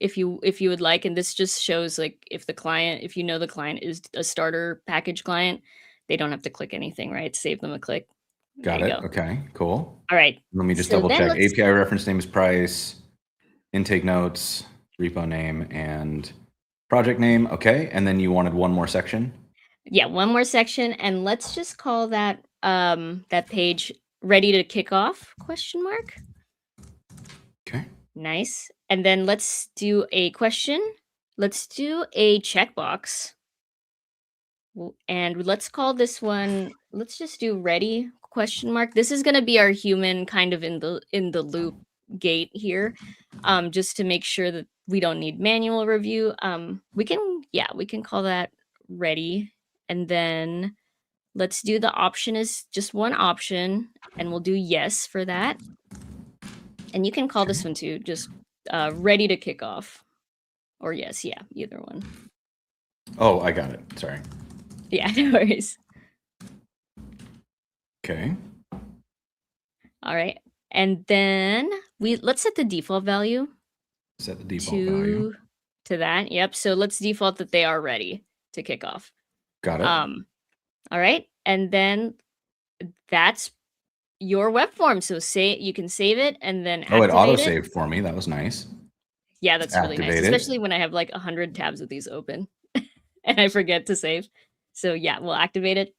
if you would like, and this just shows, like, if you know the client is a starter package client, they don't have to click anything, right? Save them a click. There Got you it. go. Okay, cool. Alright, Let me just so double then check. let's API reference name is price, intake notes, repo name, and project name. Okay. And then you wanted one more section. yeah, one more section, and let's just call that, that page "Ready to kick off?" question mark. Okay. Nice, and then let's do a question. Let's do a checkbox. And let's call this one, let's just do "ready?" question mark. This is gonna be our human kind of in the loop gate here, just to make sure that we don't need manual review. We can call that "ready," and then let's do the option is just one option, and we'll do "yes" for that. And you can call Okay. this one too, just, "ready to kick off," or "yes," yeah, either one. Oh, I got it. Sorry. Yeah, no worries. Okay. Alright, and then let's set the default value Set the default value. to that, yep, so let's default that they are ready to kick off. Got it. Alright, and then that's your web form, so you can save it and then Oh, it auto activate it. saved for me. That was nice. Yeah, Let's that's really nice, activate it. especially when I have, like, 100 tabs of these open and I forget to save. So, yeah, we'll activate it.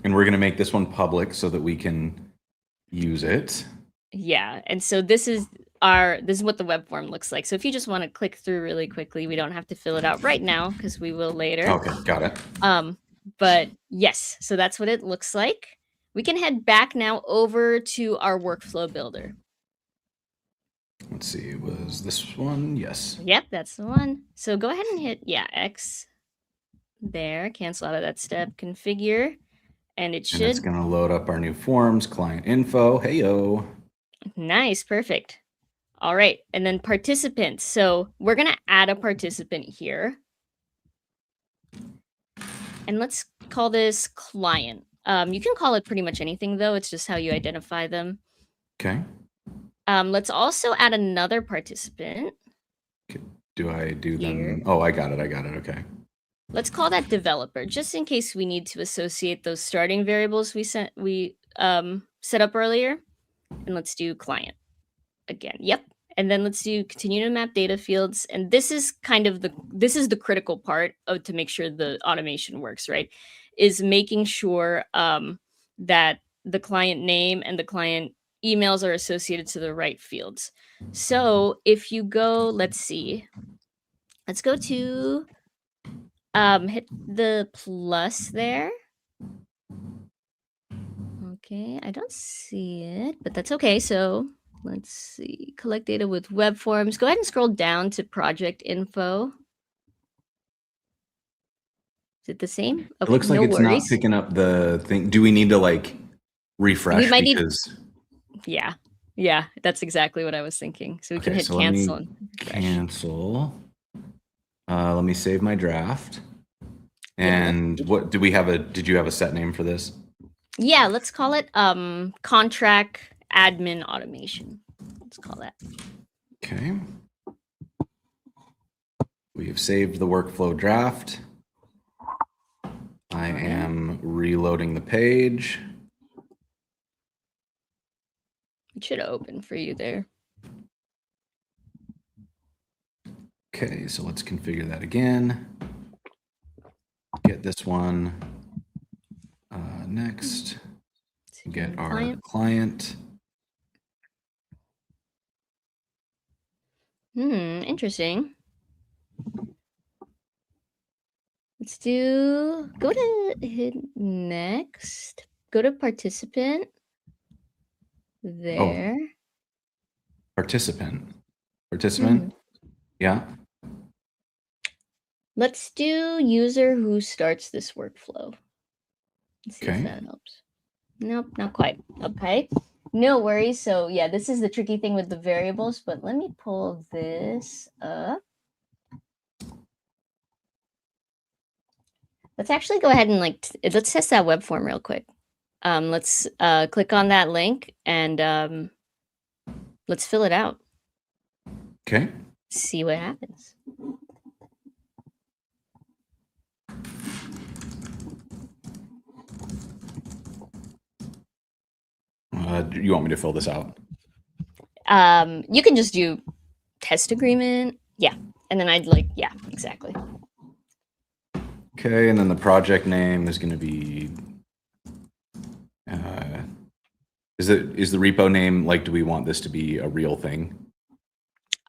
And we're going to make this one public so that we can use it. Yeah, and so this is what the web form looks like. So if you just wanna click through really quickly, we don't have to fill it out right now because we will later. Okay, got it. But yes, so that's what it looks like. We can head back now over to our workflow builder. Let's see. Was this one? Yes. Yep, that's the one. So go ahead and hit, yeah, X there, cancel out of that step, configure, and it And it's should, going to load up our new forms, client info. Heyo. nice, perfect. All right, and then participants. So we're gonna add a participant here. And let's call this client. You can call it pretty much anything though, it's just how you identify them. Okay. Let's also add another participant Do I do here. them? Oh, I got it. I got it. Okay. Let's call that developer, just in case we need to associate those starting variables we set up earlier. And let's do client again. Yep. And then let's do continue to map data fields. And this is the critical part of to make sure the automation works, right? Is making sure that the client name and the client emails are associated to the right fields. So if you go, let's go to hit the plus there. Okay, I don't see it, but that's okay. So let's see, collect data with web forms. Go ahead and scroll down to project info. Is it the same? It Okay, looks like no it's not worries. picking up the thing. Do we need to like We refresh? might need, Because, yeah, yeah, that's exactly what I was thinking. So we can okay, hit so let me cancel and refresh. cancel. Let me save my draft. Yep, yep. And what do we have did you have a set name for this? Yeah, let's call it contract admin automation. Let's call that. Okay. We have saved the workflow draft. I am reloading the page. It should open for you there. Okay, so let's configure that again. Get this one. Next, get our client. Interesting. Let's go to hit next. Go to participant. There. Participant. Mhm. Yeah. Let's do user who starts this workflow. Let's see if Okay. that helps. Nope, not quite. Okay. No worries. So yeah, this is the tricky thing with the variables, but let me pull this up. Let's actually go ahead and let's test that web form real quick. Let's click on that link and let's fill it out. Okay. See what happens. You want me to fill this out? You can just do test agreement. Yeah. And then yeah, exactly. Okay, and then the project name is going to be. Is the repo name, like, do we want this to be a real thing?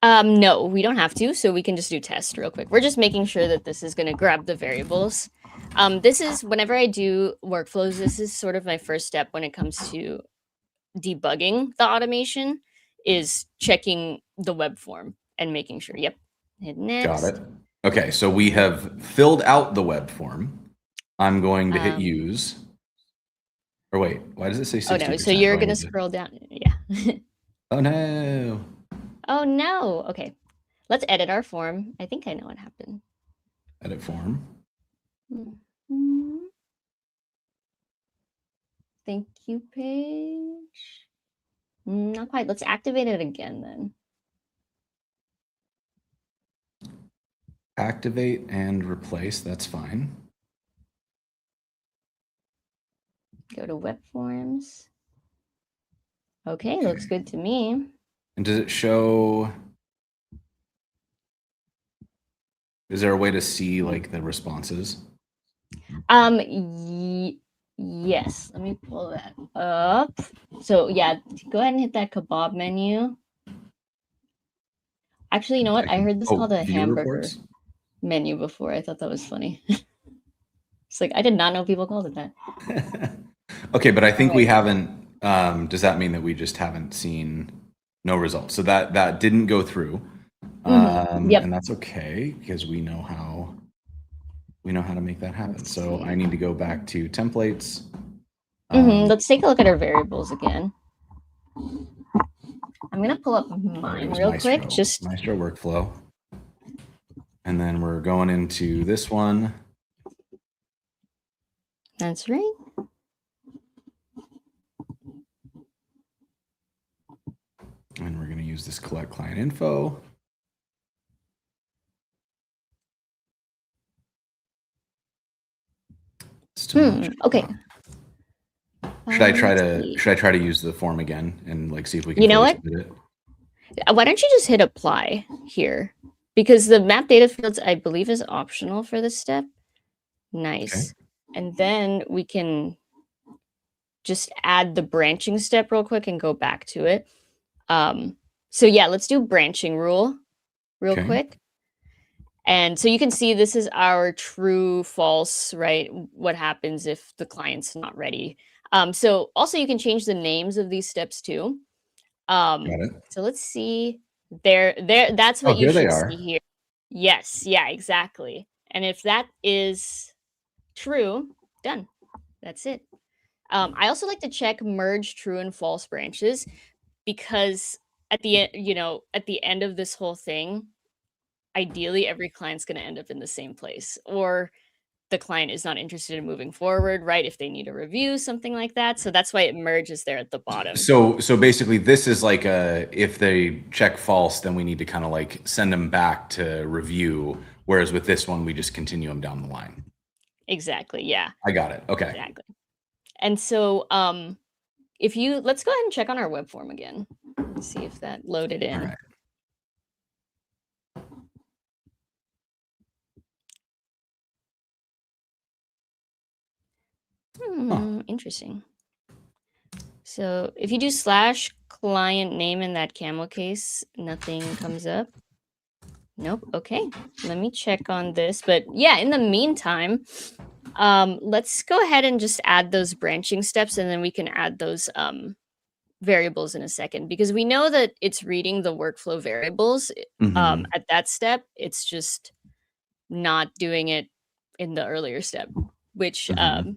No, we don't have to, so we can just do test real quick. We're just making sure that this is going to grab the variables. This is whenever I do workflows, this is sort of my first step when it comes to debugging the automation, is checking the web form and making sure. Yep. Hit next. Got it. Okay, so we have filled out the web form. I'm going to hit use. Or wait, why does it say 60%? Oh no, so you're going to scroll down. Yeah. Oh no. Oh no. Okay. Let's edit our form. I think I know what happened. Edit form. Mm-hmm. Thank you, page. Not quite. Let's activate it again then. Activate and replace. That's fine. Go to web forms. Okay, looks good to me. And does it show? Is there a way to see like the responses? Yes. Let me pull that up. So yeah, go ahead and hit that kebab menu. Actually, you know what? I heard this called a hamburger reports? menu before. I thought that was funny. It's like I did not know people called it that. Okay, but I think we haven't. Does that mean that we just haven't seen no results? So that didn't go through. Yep. And that's okay because we know how to make that happen. So I need to go back to templates. Let's take a look at our variables again. I'm gonna pull up mine real quick. Just Maestro workflow. And then we're going into this one. That's right. And we're going to use this collect client info. Okay. Should I try to use the form again and like see if we can? You know what? It? Why don't you just hit apply here? Because the map data fields, I believe, is optional for this step. Nice. Okay. And then we can just add the branching step real quick and go back to it. So yeah, let's do branching rule real quick. And so you can see this is our true false, right? What happens if the client's not ready. So also you can change the names of these steps too. Got it. So let's see. That's what you should see here. Yes, yeah, exactly. And if that is true, done. That's it. I also like to check merge true and false branches because at the end of this whole thing, ideally every client's going to end up in the same place, or the client is not interested in moving forward, right? If they need a review, something like that. So that's why it merges there at the bottom. So basically this is like if they check false, then we need to kind of like send them back to review. Whereas with this one, we just continue them down the line. Exactly. Yeah. I got it. Okay. Exactly. And so let's go ahead and check on our web form again. Let's see if that loaded in. All right. Interesting. So if you do / client name in that camel case, nothing comes up. Nope. Okay. Let me check on this. But yeah, in the meantime, let's go ahead and just add those branching steps, and then we can add those variables in a second, because we know that it's reading the workflow variables Hmm. at that step. It's just not doing it in the earlier step, which Hmm.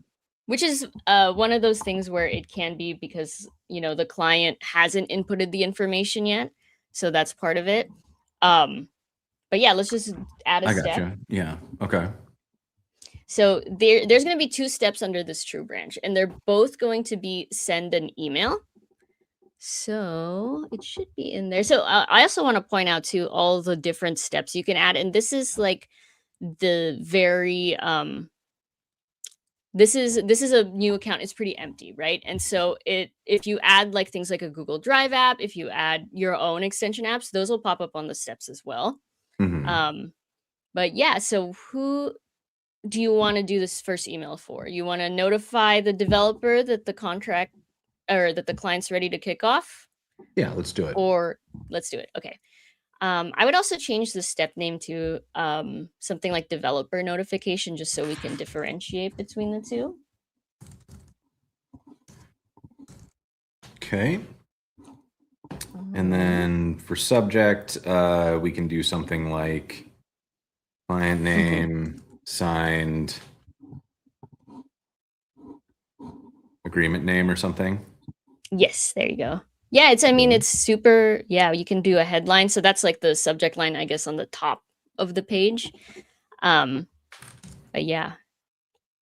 which is one of those things where it can be because the client hasn't inputted the information yet, so that's part of it. But yeah, let's just add a I step. gotcha. Yeah. Okay. So there's going to be two steps under this true branch, and they're both going to be send an email. So it should be in there. So I also want to point out too all the different steps you can add, and this is like the very this is a new account. It's pretty empty, right? And so if you add like things like a Google Drive app, if you add your own extension apps, those will pop up on the steps as well. Hmm. Um, but yeah, so who do you want to do this first email for? You want to notify the developer that the contract or that the client's ready to kick off? Yeah, let's do it. Or let's do it. Okay. I would also change the step name to something like developer notification, just so we can differentiate between the two. Okay. And Um, then for subject, we can do something like client name, signed, agreement name or something. yes, there you go. Yeah, I mean, Cool. it's super. Yeah, you can do a headline. So that's like the subject line, I guess, on the top of the page. Um, but yeah,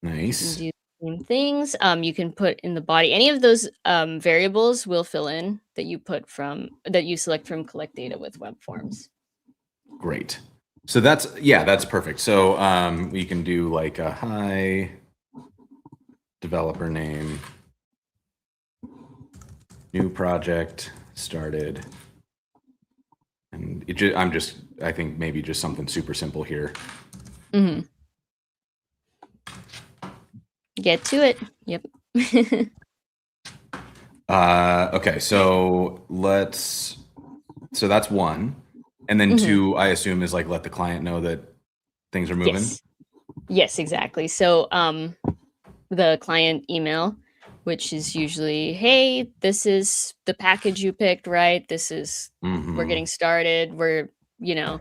you can Nice. do the same things. You can put in the body any of those variables will fill in that you select from collect data with web forms. Great. So that's perfect. So we can do like a hi developer name, new project started. And I think maybe just something super simple here. Hmm. Get to it. Yep. Okay, so that's one. And then Hmm. two, I assume, is like let the client know that things are moving. Yes. Yes, exactly. So the client email, which is usually, hey, this is the package you picked, right? We're Hmm. getting started. We're, you know,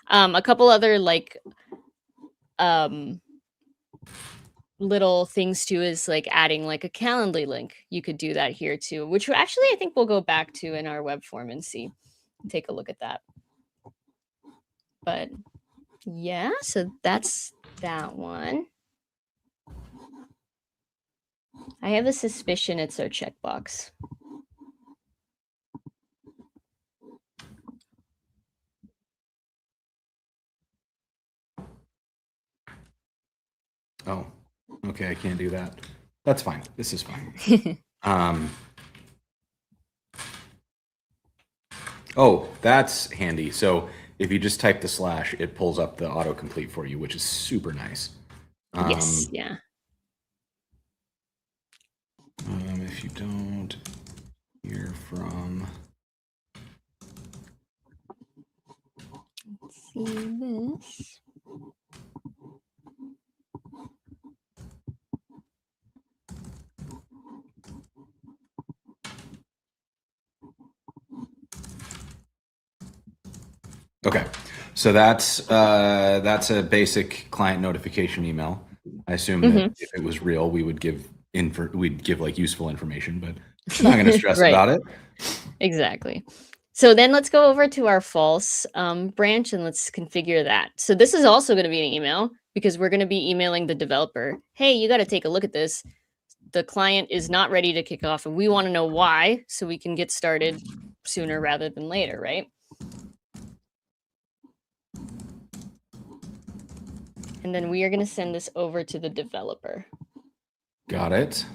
a couple other like um little things too is like adding like a Calendly link. You could do that here too, which actually I think we'll go back to in our web form and take a look at that. But yeah, so that's that one. I have a suspicion it's our checkbox. Oh, okay, I can't do that. That's fine. This is fine. Um, oh, that's handy. So if you just type the slash, it pulls up the autocomplete for you, which is super nice. Yes, Um, yeah. if you don't hear from, See this. okay, so that's a basic client notification email. I assume that Mhm. if it was real, we'd give like useful information, but we're not going to stress Right, about it. exactly. So then let's go over to our false branch and let's configure that. So this is also going to be an email because we're going to be emailing the developer. Hey, you got to take a look at this. The client is not ready to kick off and we want to know why so we can get started sooner rather than later, right? And then we are going to send this over to the developer. Got it.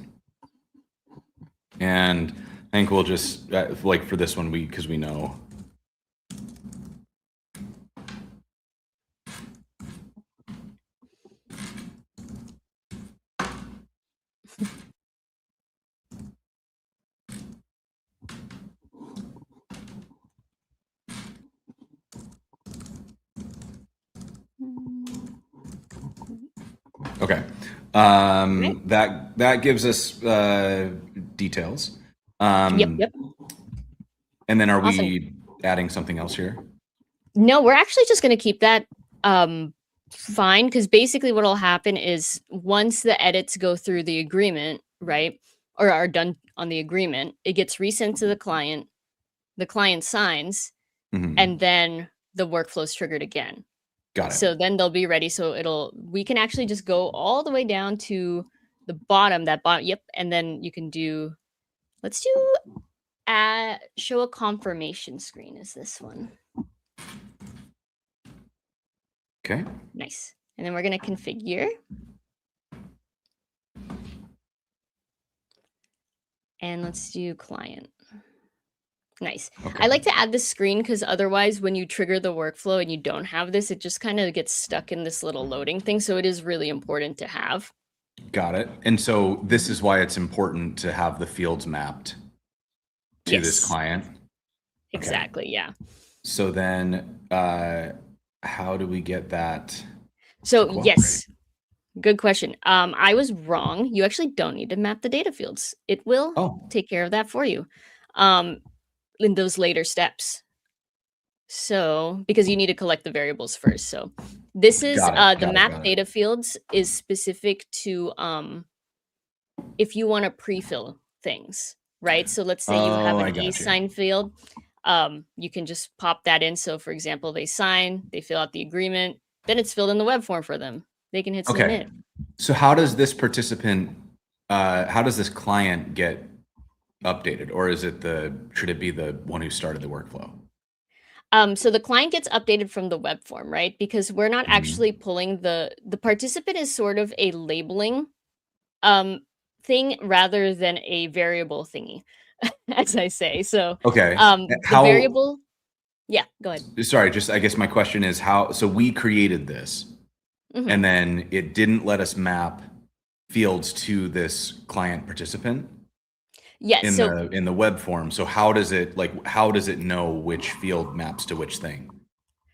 And I think we'll just like for this one because we know. Okay. Right. That gives us details. Yep, yep. And then are Awesome. we adding something else here? No, we're actually just gonna keep that fine, because basically what'll happen is once the edits go through the agreement, right, or are done on the agreement, it gets resent to the client signs, Mhm. and then the workflow's triggered again. Got it. So then they'll be ready. So we can actually just go all the way down to the bottom, that bottom, yep, and then you can do, let's do show a confirmation screen is this one. Okay. Nice. And then we're gonna configure. And let's do client. Nice. Okay. I like to add this screen because otherwise when you trigger the workflow and you don't have this, it just kind of gets stuck in this little loading thing. So it is really important to have. Got it. And so this is why it's important to have the fields mapped to this Yes, client. Okay. exactly. Yeah. So then how do we get that to So cooperate? yes, good question. I was wrong. You actually don't need to map the data fields. It will Oh, take care of that for you in those later steps. So, because you need to collect the variables first. So, this is got it. the Got it. map Got it. data fields is specific to if you want to pre-fill things, right? So, let's say you have Oh, an I got you. e-sign field, you can just pop that in. So, for example, they sign, they fill out the agreement, then it's filled in the web form for them. They can hit Okay. submit. So how does this participant, how does this client get updated? Or is it should it be the one who started the workflow? So the client gets updated from the web form, right? Because we're not Mhm. actually pulling the participant is sort of a labeling um thing rather than a variable thingy, as I say. So Okay. the How, variable, yeah, go ahead. sorry, just I guess my question is how, so we created this Hmm. and then it didn't let us map fields to this client participant Yes, so in the web form. So how does it how does it know which field maps to which thing?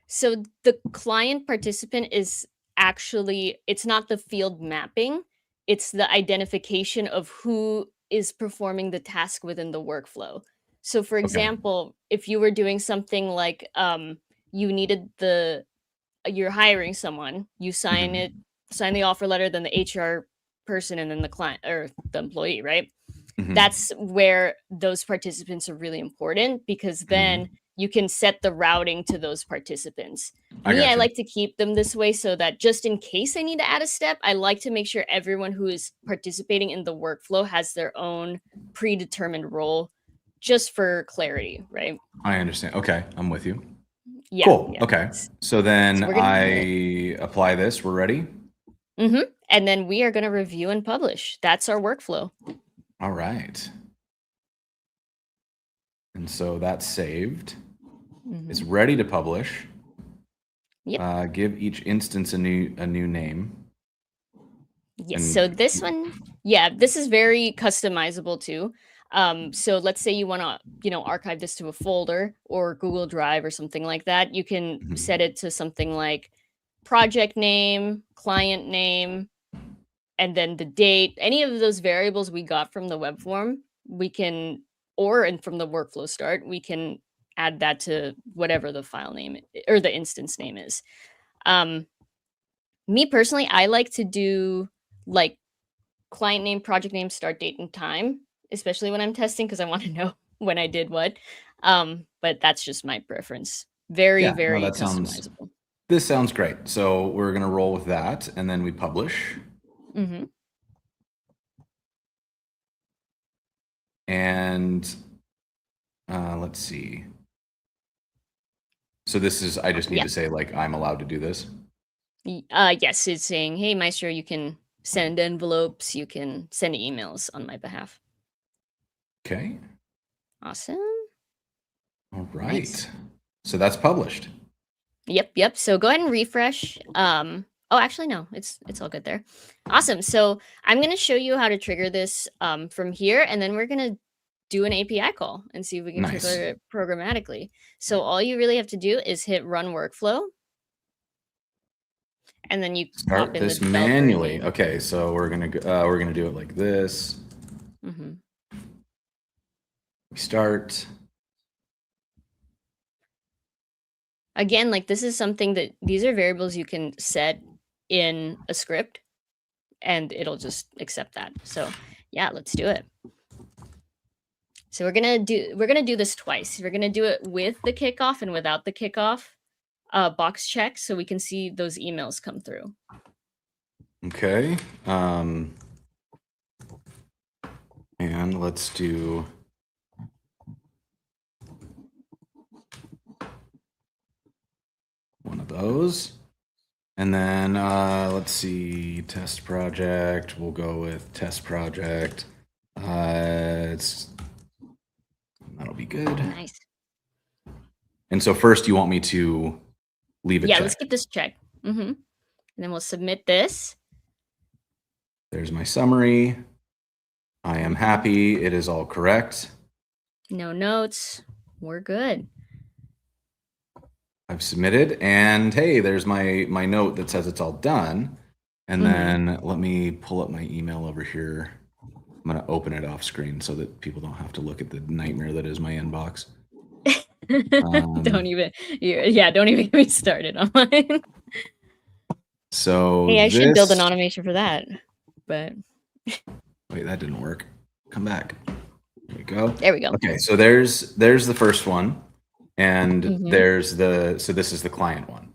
so the client participant is actually, it's not the field mapping, it's the identification of who is performing the task within the workflow. So for Okay. example, if you were doing something like you needed the you're hiring someone, you Hmm. sign the offer letter, then the HR person, and then the client or the employee, right? Hmm. That's where those participants are really important because then Hmm. you can set the routing to those participants. I Me, I got you. like to keep them this way so that just in case I need to add a step, I like to make sure everyone who is participating in the workflow has their own predetermined role just for clarity, right? I understand. Okay. I'm with you. Yeah, Cool. yeah. Okay. So So then we're gonna hit. I apply this. We're ready. And then we are gonna review and publish. That's our workflow. All right. And so that's saved. It's Mhm. ready to publish. Yep. Give each instance a new name. Yes. So And this one, yeah, this is very customizable too. So let's say you want to, archive this to a folder or Google Drive or something like that. You can set mhm, it to something like project name, client name, and then the date. Any of those variables we got from the web form, we can, and from the workflow start, we can add that to whatever the file name or the instance name is. Um, Me personally, I like to do like client name, project name, start date, and time, especially when I'm testing because I want to know when I did what. But that's just my preference. Very, yeah, no, very that sounds, customizable. this sounds great. So we're going to roll with that. And then we publish. Hmm. And let's see. So this is, I just need Yeah. to say, like, I'm allowed to do this. Yes, it's saying, "Hey, Maestro, you can send envelopes, you can send emails on my behalf." Okay. Awesome. All Nice. right. So that's published. Yep, yep. So go ahead and refresh. Oh, actually, no, it's all good there. Awesome. So I'm gonna show you how to trigger this from here, and then we're gonna do an API call and see if we can trigger Nice. it programmatically. So all you really have to do is hit run workflow. and then you Start pop in the this developer manually. name. Okay, so we're gonna do it like this. Mm-hmm. We start. Again, like this is something that these are variables you can set in a script and it'll just accept that. So yeah, let's do it. So we're gonna do this twice. We're gonna do it with the kickoff and without the kickoff box check so we can see those emails come through. Okay. And let's do one of those. And then let's see, test project. We'll go with test project. That'll be good. Nice. And so first you want me to leave it Yeah, checked. let's get this checked. Mm-hmm. And then we'll submit this. There's my summary. I am happy. It is all correct. No notes. We're good. I've submitted, and hey, there's my note that says it's all done. And then let me pull up my email over here. I'm gonna open it off screen so that people don't have to look at the nightmare that is my inbox. Don't even get me started on mine. So hey, I should build an automation for that, but wait, that didn't work. Come back. There we go. There we go. Okay, so there's the first one, and this is the client one,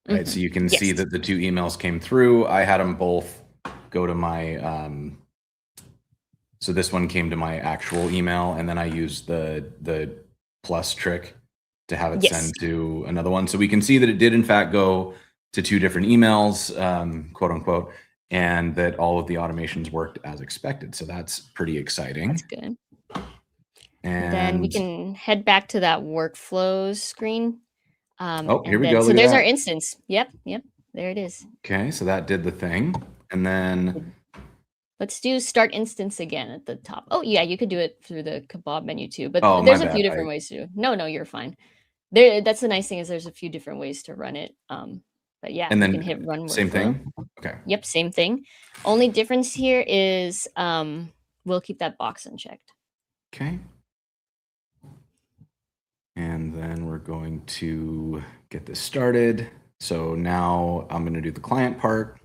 right? So you can see that the two emails came through. I had them both go to my so this one came to my actual email, and then I used the plus trick to have it send to another one. So we can see that it did in fact go to two different emails, quote unquote, and that all of the automations worked as expected. So that's pretty exciting. That's good. And then we can head back to that workflows screen. Here we go. So there's our instance. Yep. There it is. Okay, so that did the thing. And then let's do start instance again at the top. Oh yeah, you could do it through the kebab menu too, but there's a few different ways to do it. No, you're fine. That's the nice thing is there's a few different ways to run it. But yeah, and then you can hit run workflow. Same thing. Okay. Yep, same thing. Only difference here is we'll keep that box unchecked. Okay. And then we're going to get this started. So now I'm going to do the client part.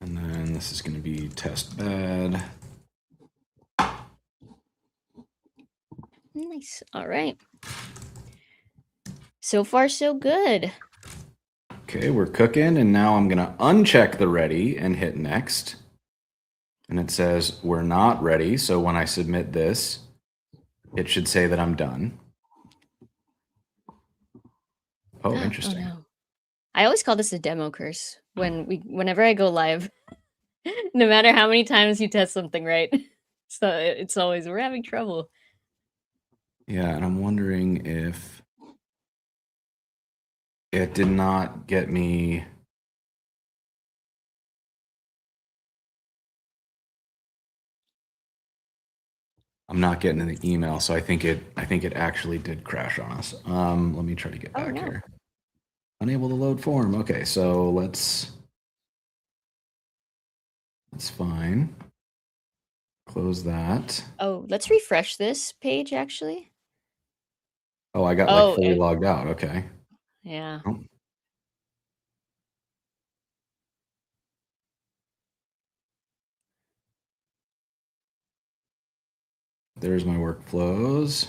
And then this is going to be test bed. Nice. All right. So far, so good. Okay, we're cooking. And now I'm going to uncheck the ready and hit next. And it says we're not ready. So when I submit this, it should say that I'm done. Oh, interesting. Oh, no. I always call this a demo curse whenever I go live, no matter how many times you test something, right? So it's always, we're having trouble. Yeah, and I'm wondering if it did not get me. I'm not getting in the email, so I think it actually did crash on us. Let me try to get back here. Unable to load form. Okay, so that's fine. Close that. Oh, let's refresh this page actually. Oh, I got like fully logged out. Okay. Yeah. Oh. There's my workflows.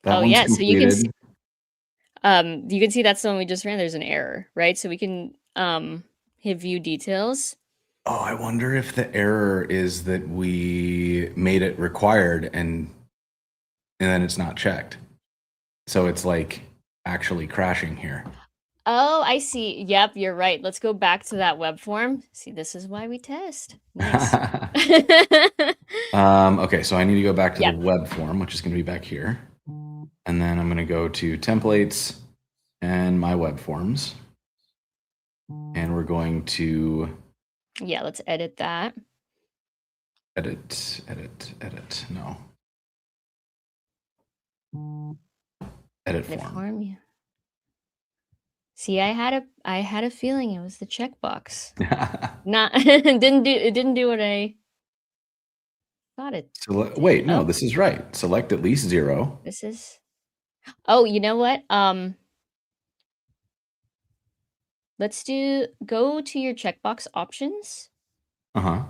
That one's completed. So you can see that's the one we just ran. There's an error, right? So we can hit view details. Oh, I wonder if the error is that we made it required and then it's not checked. So it's like actually crashing here. Oh, I see. Yep, you're right. Let's go back to that web form. See, this is why we test. Nice. Okay, so I need to go back to the web form, which is going to be back here. And then I'm going to go to templates and my web forms. going to Yeah, let's edit that. edit. No. Edit Edit form. form. Yeah. See, I had a feeling it was the checkbox. Not it didn't do what I thought it did. Wait, no, Oh, this is right. Select at least 0. this is. Oh, you know what? Let's go to your checkbox options. Uh-huh.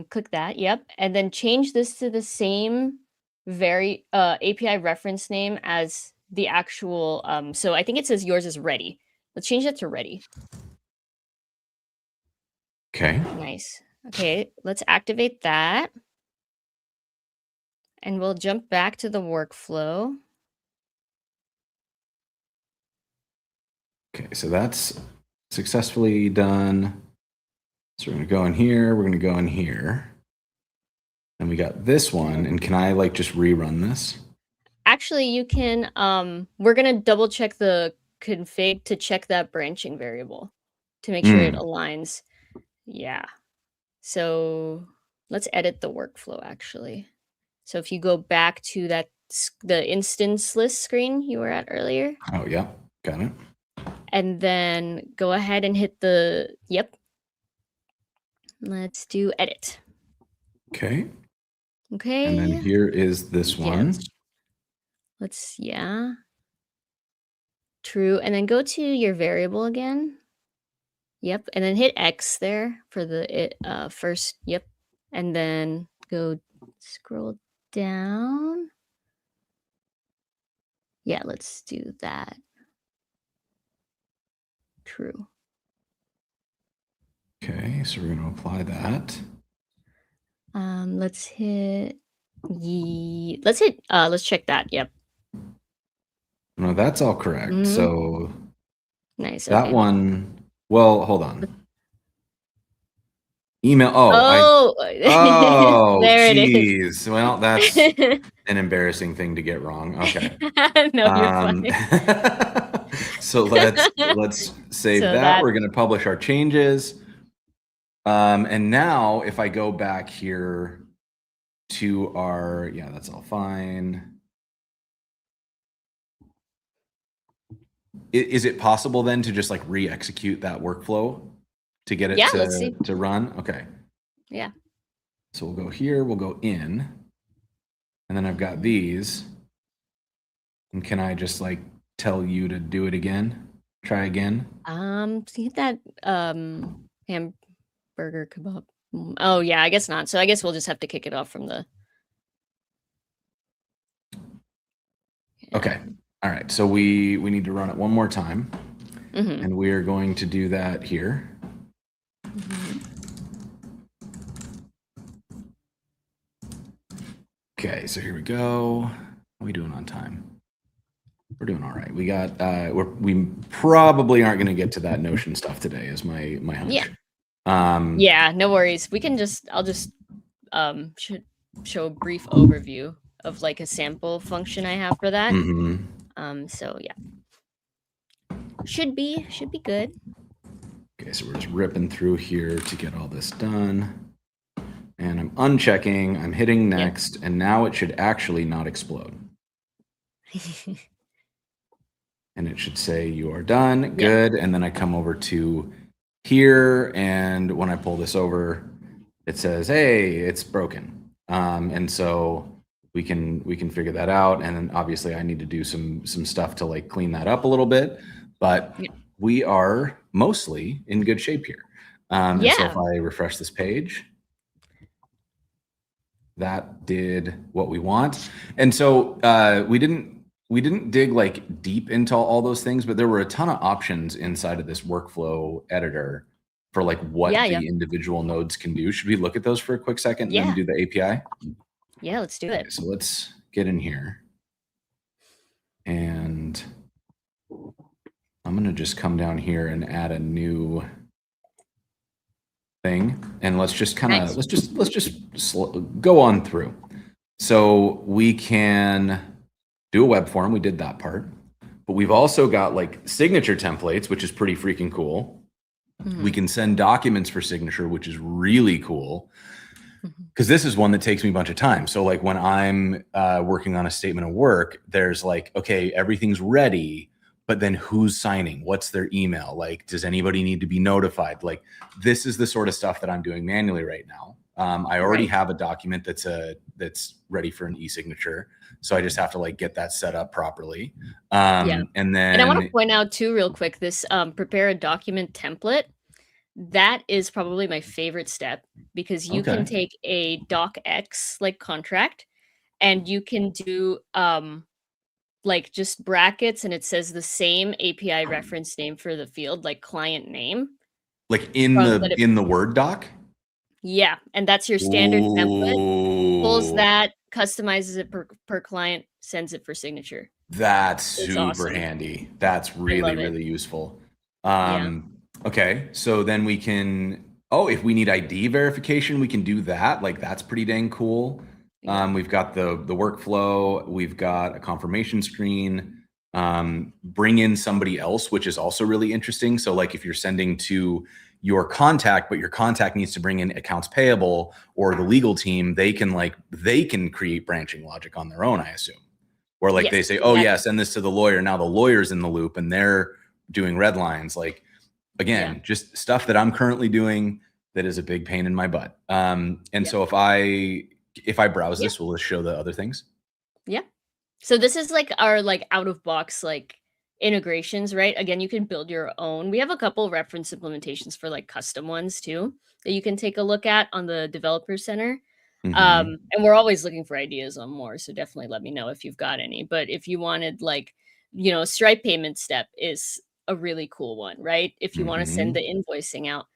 Click that. Yep, and then change this to the same API reference name as the actual. So I think it says yours is ready. Let's change that to ready. Okay. Nice. Okay, let's activate that. And we'll jump back to the workflow. Okay, so that's successfully done. So we're gonna go in here, we're gonna go in here. And we got this one, and can I like just rerun this? Actually, you can, we're gonna double check the config to check that branching variable to make sure it aligns. Yeah. So let's edit the workflow actually. So if you go back to the instance list screen you were at earlier, Oh, yeah, got it. and then go ahead and hit yep. Let's do edit. Okay. Okay. And then here is this one. Yeah. True. And then go to your variable again. Yep. And then hit X there for the first. Yep. And then scroll down. Yeah, let's do that. True. Okay, so we're going to apply that. Let's hit let's check that. Yep. No, that's all correct. So nice. that Okay. one, well, hold on. Email. Oh, there geez. it is. Well, that's an embarrassing thing to get wrong. Okay. No, you're fine. So let's save that. We're going to publish our changes. And now if I go back here to our, yeah, that's all fine. Is it possible then to just like re-execute that workflow to get it to run? Okay. Yeah. So we'll go here, we'll go in, and then I've got these. And can I just like tell you to do it again? Try again? Hit that hamburger kebab. Oh yeah, I guess not. So I guess we'll just have to kick it off from the. Yeah. Okay. All right. So we need to run it one more time. And we are going to do that here. Okay, so here we go. How are we doing on time? We're doing all right. We got we probably aren't going to get to that Notion stuff today, is my hunch. Yeah. Yeah, no worries. I'll just show a brief overview of like a sample function I have for that. So yeah. Should be good. Okay, so we're just ripping through here to get all this done. And I'm unchecking, I'm hitting next, and now it should actually not explode. And it should say you are done, good. And then I come over to here, and when I pull this over, it says, hey, it's broken. And so we can figure that out. And then obviously I need to do some stuff to like clean that up a little bit, but we are mostly in good shape here. And so if I refresh this page, that did what we want. And so we didn't dig like deep into all those things, but there were a ton of options inside of this workflow editor for like what the individual nodes can do. Should we look at those for a quick second and then do the API? Yeah, let's do it. So let's get in here. And I'm going to just come down here and add a new thing. And let's just kind of, let's just go on through. So we can do a web form. We did that part. but we've also got like signature templates, which is pretty freaking cool. We can send documents for signature, which is really cool. Because this is one that takes me a bunch of time. So like when I'm working on a statement of work, there's like, okay, everything's ready, but then who's signing? What's their email? Like, does anybody need to be notified? Like, this is the sort of stuff that I'm doing manually right now. I already have a document that's ready for an e-signature. So I just have to like get that set up properly. And then, and I want to point out too, real quick, this prepare a document template. That is probably my favorite step, because you can take a docx like contract and you can do like just brackets, and it says the same API reference name for the field, like client name. like in the Word doc? Yeah, and that's your standard template. Pulls that, customizes it per client, sends it for signature. That's It's super awesome. handy. That's really, really useful. Okay, so then we can, if we need ID verification, we can do that. Like, that's pretty dang cool. We've got the workflow. We've got a confirmation screen. Bring in somebody else, which is also really interesting. So like if you're sending to your contact, but your contact needs to bring in accounts payable or the legal team, they can create branching logic on their own, I assume. Or like they say, oh yeah, send this to the lawyer. Now the lawyer's in the loop and they're doing red lines. Like, again, just stuff that I'm currently doing that is a big pain in my butt. And so if I browse this, will it show the other things? Yeah. So this is like our like out of box like integrations, right? Again, you can build your own. We have a couple reference implementations for like custom ones too that you can take a look at on the developer center. And we're always looking for ideas on more, so definitely let me know if you've got any. But if you wanted like, Stripe payment step is a really cool one, right? If you want to send the invoicing out,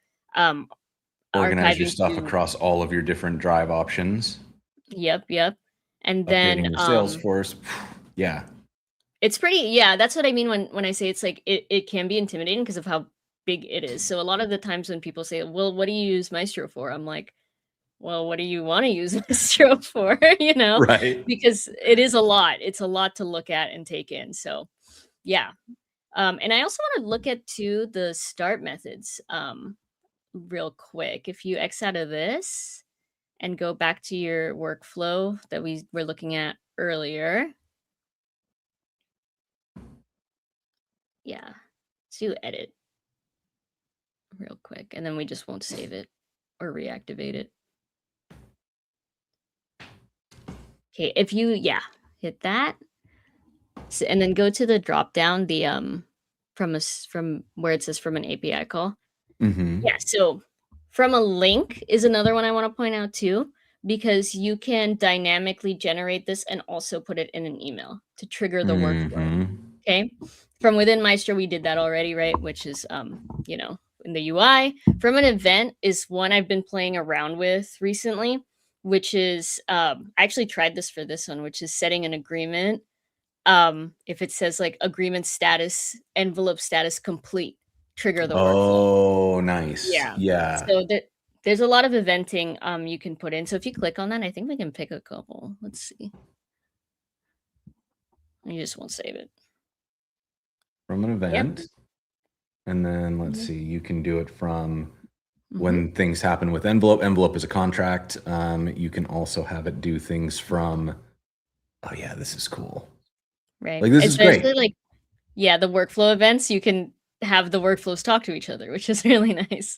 organize your archiving stuff across all of your different drive options. Yep. And then updating your Salesforce. Yeah. It's pretty, that's what I mean when I say it's like it can be intimidating because of how big it is. So a lot of the times when people say, well, what do you use Maestro for? I'm like, well, what do you want to use Maestro for? Right. Because it is a lot. It's a lot to look at and take in. So yeah. And I also want to look at too the start methods real quick. If you X out of this and go back to your workflow that we were looking at earlier. Yeah, let's do edit real quick, and then we just won't save it or reactivate it. Okay, if you, hit that, so, and then go to the drop down, the from where it says from an API call. Yeah, so from a link is another one I want to point out too, because you can dynamically generate this and also put it in an email to trigger the workflow. Okay. From within Maestro, we did that already, right? Which is, in the UI. From an event is one I've been playing around with recently, which is, I actually tried this for this one, which is setting an agreement. If it says like agreement status, envelope status complete, trigger the workflow. Oh, nice. Yeah. So there's a lot of eventing you can put in. So if you click on that, I think we can pick a couple. Let's see. You just won't save it. From an event. And then let's see, you can do it from when things happen with envelope. Envelope is a contract. You can also have it do things from, oh yeah, this is cool. Right. Like, this is great. Like, the workflow events, you can have the workflows talk to each other, which is really nice.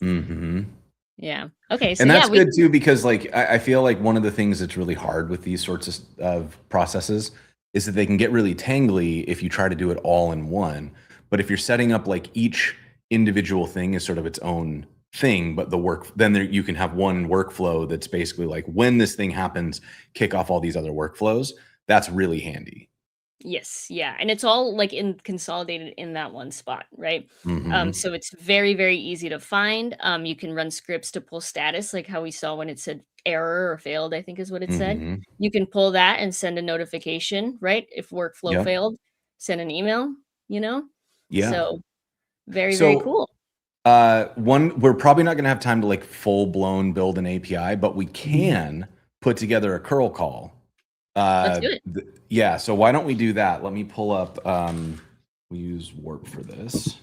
Yeah. Okay. So and that's good too, because like, I feel like one of the things that's really hard with these sorts of processes is that they can get really tangly if you try to do it all in one. But if you're setting up like each individual thing is sort of its own thing, but then you can have one workflow that's basically like, when this thing happens, kick off all these other workflows. That's really handy. Yes. Yeah. And it's all like consolidated in that one spot, right? So it's very, very easy to find. You can run scripts to pull status, like how we saw when it said error or failed, I think is what it said. You can pull that and send a notification, right? If workflow failed, send an email, Yeah. So very cool. We're probably not going to have time to like full blown build an API, but we can put together a curl call. Let's do it. So why don't we do that? Let me pull up We use warp for this.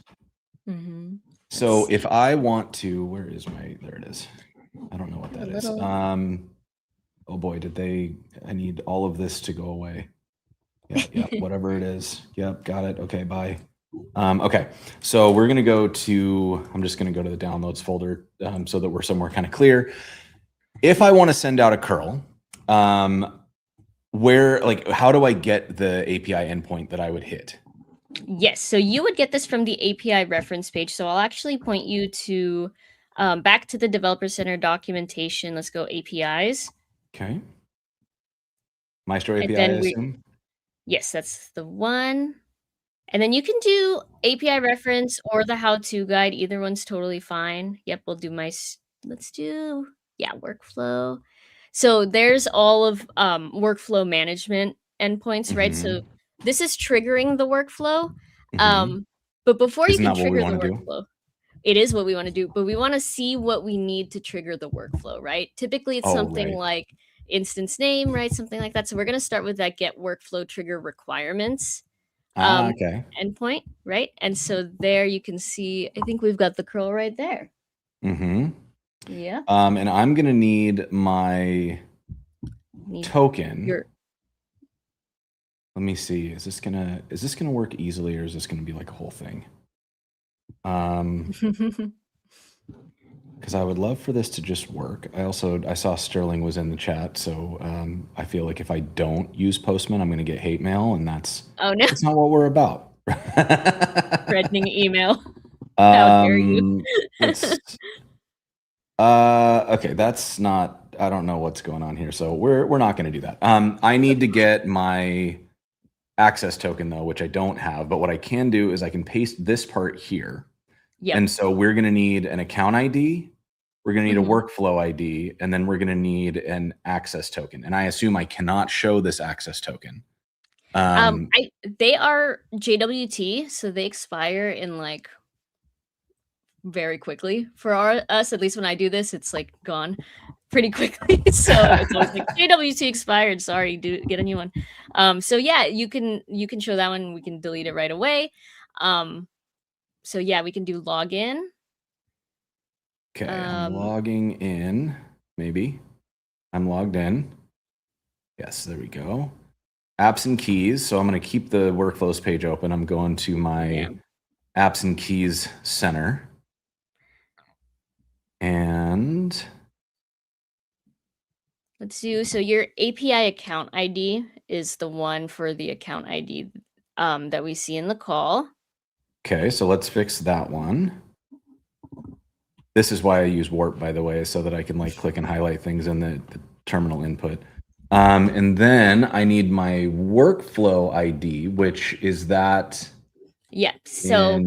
Mm-hmm. So if I want to, where is my, there it is. I don't know what that is. Oh boy, I need all of this to go away. Yeah, whatever it is. Yep, got it. Okay, bye. Okay, so we're gonna go to, I'm just gonna go to the downloads folder so that we're somewhere kind of clear. If I want to send out a curl, how do I get the API endpoint that I would hit? Yes, so you would get this from the API reference page. So I'll actually point you to back to the Developer Center documentation. Let's go APIs. Okay. Maestro And API, I then assume? yes, that's the one. And then you can do API reference or the how-to guide. Either one's totally fine. Yep, we'll do let's do, yeah, workflow. So there's all of workflow management endpoints, right? So this is triggering the workflow. But before you Isn't can that what we trigger the want to do? workflow, it is what we want to do, but we want to see what we need to trigger the workflow, right? Typically it's something Right. like instance name, right? Something like that. So we're going to start with that get workflow trigger requirements Okay. endpoint, right? And so there you can see, I think we've got the curl right there. Yeah. And I'm gonna need my token. Let me see. Is this gonna work easily, or is this gonna be like a whole thing? Because I would love for this to just work. I saw Sterling was in the chat, so I feel like if I don't use Postman, I'm gonna get hate mail, and that's not what we're about. Threatening email. How dare you? Okay, that's not. I don't know what's going on here, so we're not going to do that. I need to get my access token though, which I don't have. But what I can do is I can paste this part here. Yep. And so we're going to need an account ID. We're going to need a workflow ID, and then we're going to need an access token. And I assume I cannot show this access token. They are JWT, so they expire in like very quickly for us. At least when I do this, it's like gone pretty quickly. So it's always like JWT expired. Sorry, get a new one. So yeah, you can show that one. We can delete it right away. So yeah, we can do login. Okay, I'm logging in. Maybe I'm logged in. Yes, there we go. Apps and keys. So I'm going to keep the workflows page open. I'm going to my apps and keys center. And let's do, so your API account ID is the one for the account ID that we see in the call. Okay, so let's fix that one. This is why I use Warp, by the way, so that I can like click and highlight things in the terminal input. And then I need my workflow ID, which is that. Yeah. So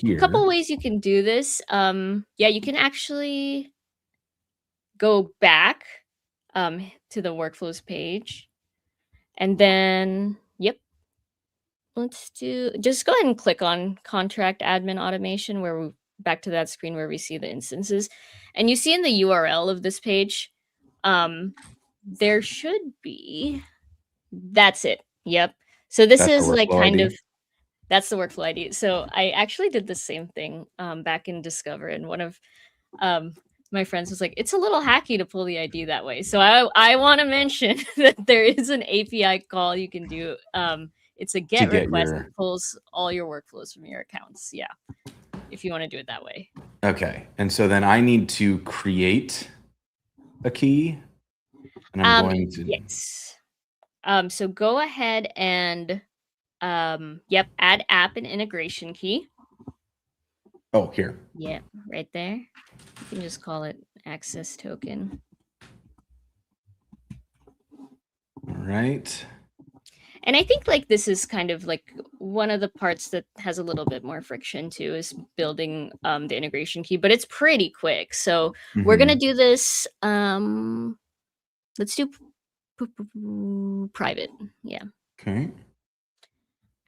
a couple ways you can do this. Yeah, you can actually go back to the workflows page. And then, yep. Let's just go ahead and click on contract admin automation where we back to that screen where we see the instances. And you see in the URL of this page, there should be, that's it. Yep. So this is like kind of, that's the workflow ID. So I actually did the same thing back in Discover, and one of my friends was like, it's a little hacky to pull the ID that way. So I want to mention that there is an API call you can do. It's a get request that pulls all your workflows from your accounts. Yeah, if you want to do it that way. Okay, and so then I need to create a key, and I'm going to. Yes. So go ahead and yep, add app and integration key. Oh, here. Yeah, right there. You can just call it access token. All right. And I think like this is kind of like one of the parts that has a little bit more friction too, is building the integration key, but it's pretty quick. So we're gonna do this. Let's do private. Yeah. Okay.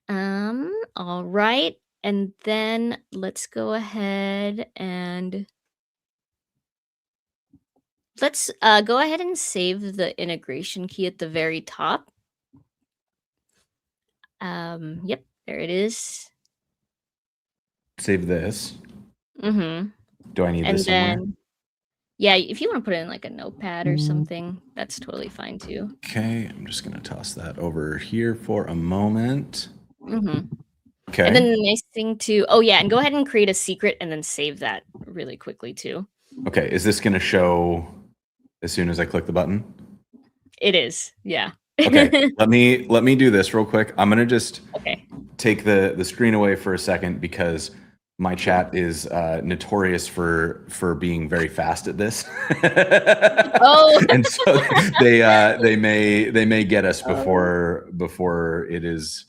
All right. And then let's go ahead and let's go ahead and save the integration key at the very top. Yep, there it is. save this. Mm-hmm. Do I need And this somewhere? then, yeah, if you want to put it in like a notepad or something, that's totally fine too. Okay, I'm just gonna toss that over here for a moment. Mm-hmm. Okay. And then the nice thing too, oh yeah, and go ahead and create a secret and then save that really quickly too. Okay, is this gonna show as soon as I click the button? It is, yeah. Okay, let me do this real quick. I'm gonna just Okay. take the screen away for a second because my chat is notorious for being very fast at this. Oh. And so they may get us before it is.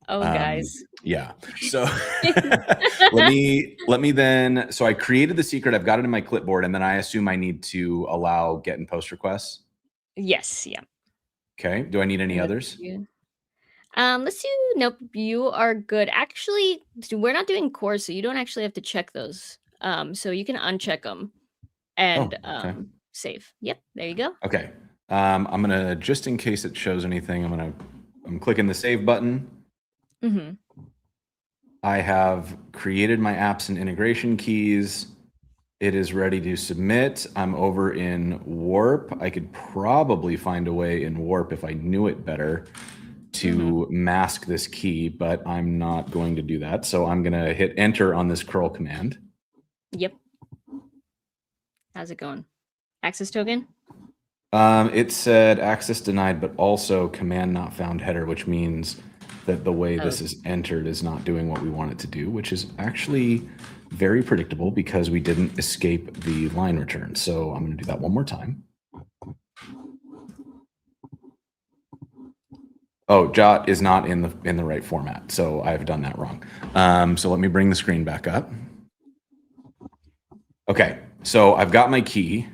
Oh, guys. Yeah. So let me then. So I created the secret. I've got it in my clipboard, and then I assume I need to allow get and post requests. Yes, yeah. Okay. Do I need any others? Let's do nope, you are good. Actually, we're not doing cores, so you don't actually have to check those. So you can uncheck them and okay. save. Yep, there you go. Okay. I'm gonna, just in case it shows anything, I'm clicking the save button. Mm-hmm. I have created my apps and integration keys. It is ready to submit. I'm over in Warp. I could probably find a way in Warp if I knew it better to mask this key, but I'm not going to do that. So I'm gonna hit enter on this curl command. Yep. How's it going? Access token? It said access denied, but also command not found header, which means that the way this is entered is not doing what we want it to do, which is actually very predictable because we didn't escape the line return. So I'm going to do that one more time. Oh, jot is not in the right format, so I've done that wrong. So let me bring the screen back up. Okay, so I've got my key.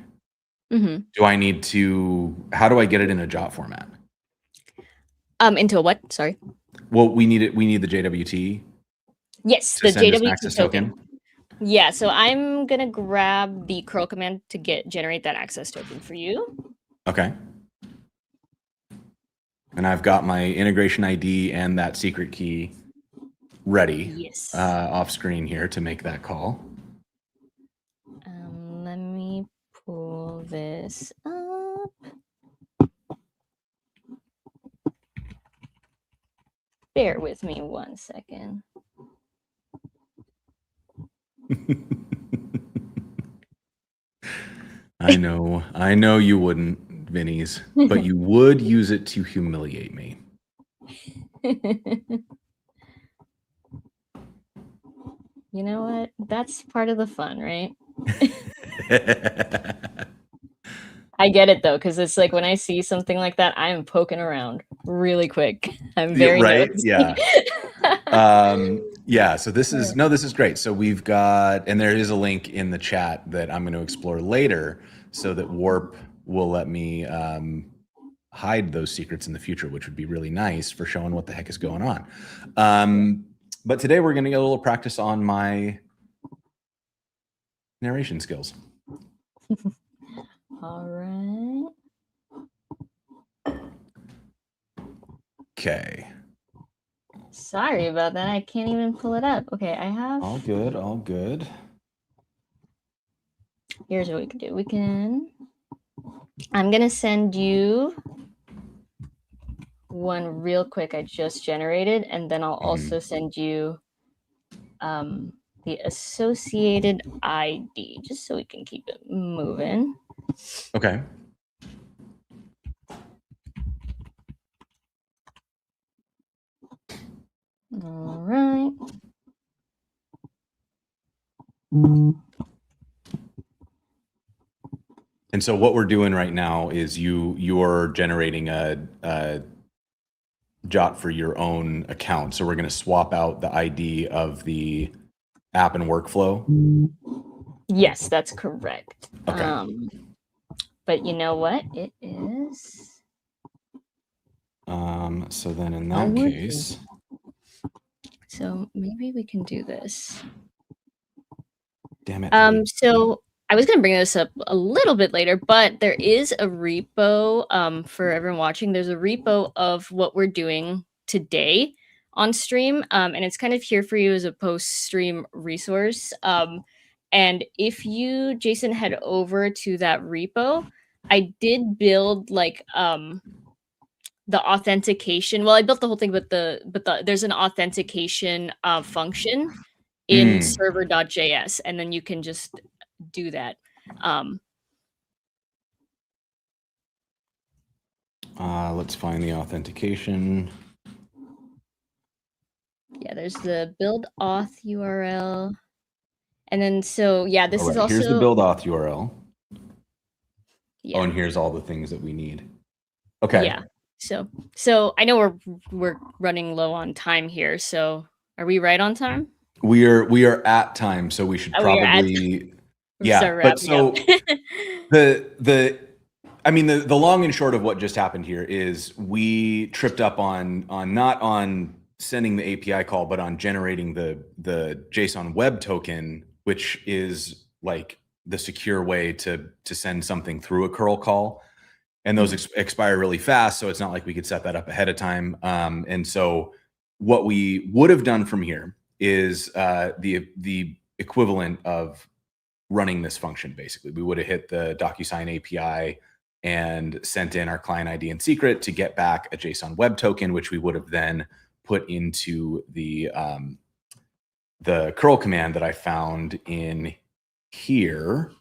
Do I need to? How do I get it in a jot format? Into a what? Sorry. Well, we need it. We need the JWT. Yes, the JWT token. Yeah, so I'm gonna grab the curl command to generate that access token for you. Okay. And I've got my integration ID and that secret key ready. Yes. Off screen here to make that call. Let me pull this up. Bear with me 1 second. I know you wouldn't, Vinny's, but you would use it to humiliate me. You know what? That's part of the fun, right? I get it though, because it's like when I see something like that, I'm poking around really quick. I'm very right. nosy. Yeah. Yeah. So this is great. So we've got, and there is a link in the chat that I'm going to explore later, so that Warp will let me hide those secrets in the future, which would be really nice for showing what the heck is going on. But today we're going to get a little practice on my narration skills. All right. Okay. Sorry about that. I can't even pull it up. Okay, I have. All good. All good. Here's what we can do. I'm going to send you one real quick I just generated, and then I'll also send you the associated ID, just so we can keep it moving. Okay. All right. And so what we're doing right now is you're generating a jot for your own account. So we're going to swap out the ID of the app and workflow. Yes, that's correct. Okay. But you know what? It is. So then in that case. So maybe we can do this. Damn it. So I was going to bring this up a little bit later, but there is a repo for everyone watching. There's a repo of what we're doing today on stream, and it's kind of here for you as a post-stream resource. And if you, Jason, head over to that repo, I did build like the authentication. Well, I built the whole thing, but there's an authentication function in server.js, and then you can just do that. Let's find the authentication. Yeah, there's the build auth URL. And then, so yeah, this is also... Here's the build auth URL. Yeah. Oh, and here's all the things that we need. Okay. Yeah. So I know we're running low on time here. So are we right on time? We are at time, so we should probably... Yeah, but so I mean, the long and short of what just happened here is we tripped up on not on sending the API call, but on generating the JSON web token, which is like the secure way to send something through a curl call. And those expire really fast, so it's not like we could set that up ahead of time. And so what we would have done from here is the equivalent of running this function. Basically, we would have hit the DocuSign API and sent in our client ID and secret to get back a JSON web token, which we would have then put into the curl command that I found in here,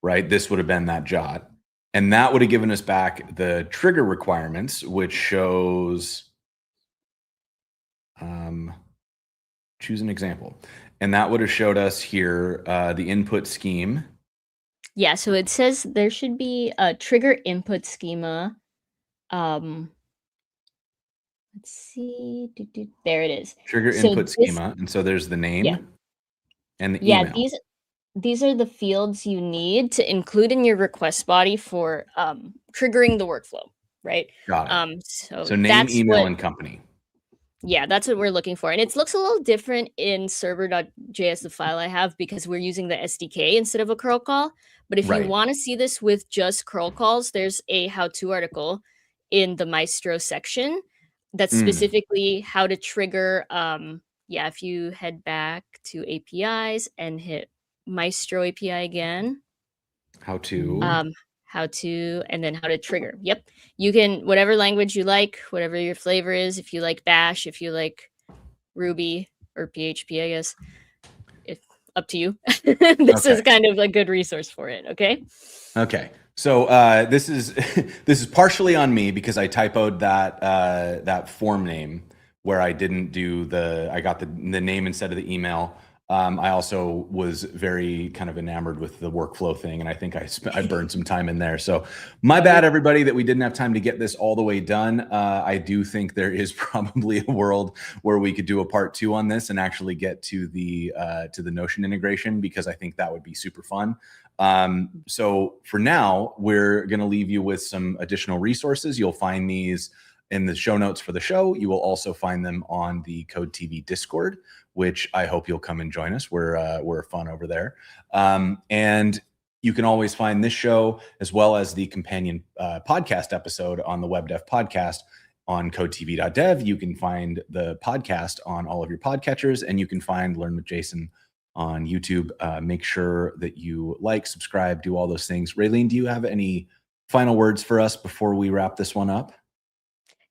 right? This would have been that jot. And that would have given us back the trigger requirements, which shows, choose an example. And that would have showed us here the input scheme. Yeah, so it says there should be a trigger input schema. Let's see. There it is. Trigger input schema. And so there's the name and the email. Yeah, these are the fields you need to include in your request body for triggering the workflow, right? Got it. So name, email, and company. Yeah, that's what we're looking for. And it looks a little different in server.js, the file I have, because we're using the SDK instead of a curl call. But if you want to see this with just curl calls, there's a how-to article in the Maestro section that's specifically how to trigger. Yeah, if you head back to APIs and hit Maestro API again. How to, and then how to trigger. Yep. You can, whatever language you like, whatever your flavor is, if you like Bash, if you like Ruby or PHP, I guess, up to you. This is kind of a good resource for it. Okay. Okay. So this is partially on me because I typoed that form name where I didn't do I got the name instead of the email. I also was very kind of enamored with the workflow thing, and I think I burned some time in there. So my bad, everybody, that we didn't have time to get this all the way done. I do think there is probably a world where we could do a part 2 on this and actually get to the Notion integration, because I think that would be super fun. So for now, we're going to leave you with some additional resources. You'll find these in the show notes for the show. You will also find them on the Code TV Discord, which I hope you'll come and join us. We're fun over there. And you can always find this show as well as the companion podcast episode on the Web Dev Podcast on codetv.dev. You can find the podcast on all of your podcatchers, and you can find Learn with Jason on YouTube. Make sure that you like, subscribe, do all those things. Raylene, do you have any final words for us before we wrap this one up?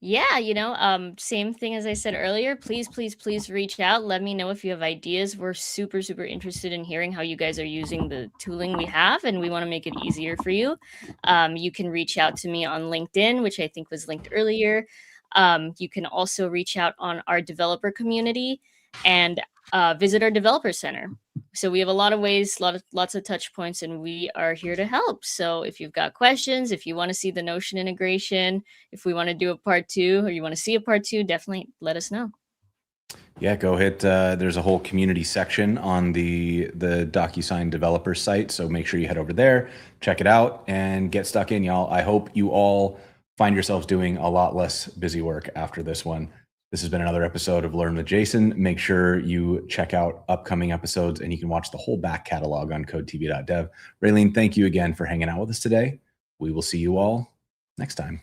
Yeah, same thing as I said earlier. Please, please, please reach out. Let me know if you have ideas. We're super, super interested in hearing how you guys are using the tooling we have, and we want to make it easier for you. You can reach out to me on LinkedIn, which I think was linked earlier. You can also reach out on our developer community and visit our developer center. So we have a lot of ways, lots of touch points, and we are here to help. So if you've got questions, if you want to see the Notion integration, if we want to do a part 2, or you want to see a part 2, definitely let us know. Yeah, go hit. There's a whole community section on the DocuSign developer site. So make sure you head over there, check it out, and get stuck in, y'all. I hope you all find yourselves doing a lot less busy work after this one. This has been another episode of Learn with Jason. Make sure you check out upcoming episodes, and you can watch the whole back catalog on codetv.dev. Raylene, thank you again for hanging out with us today. We will see you all next time.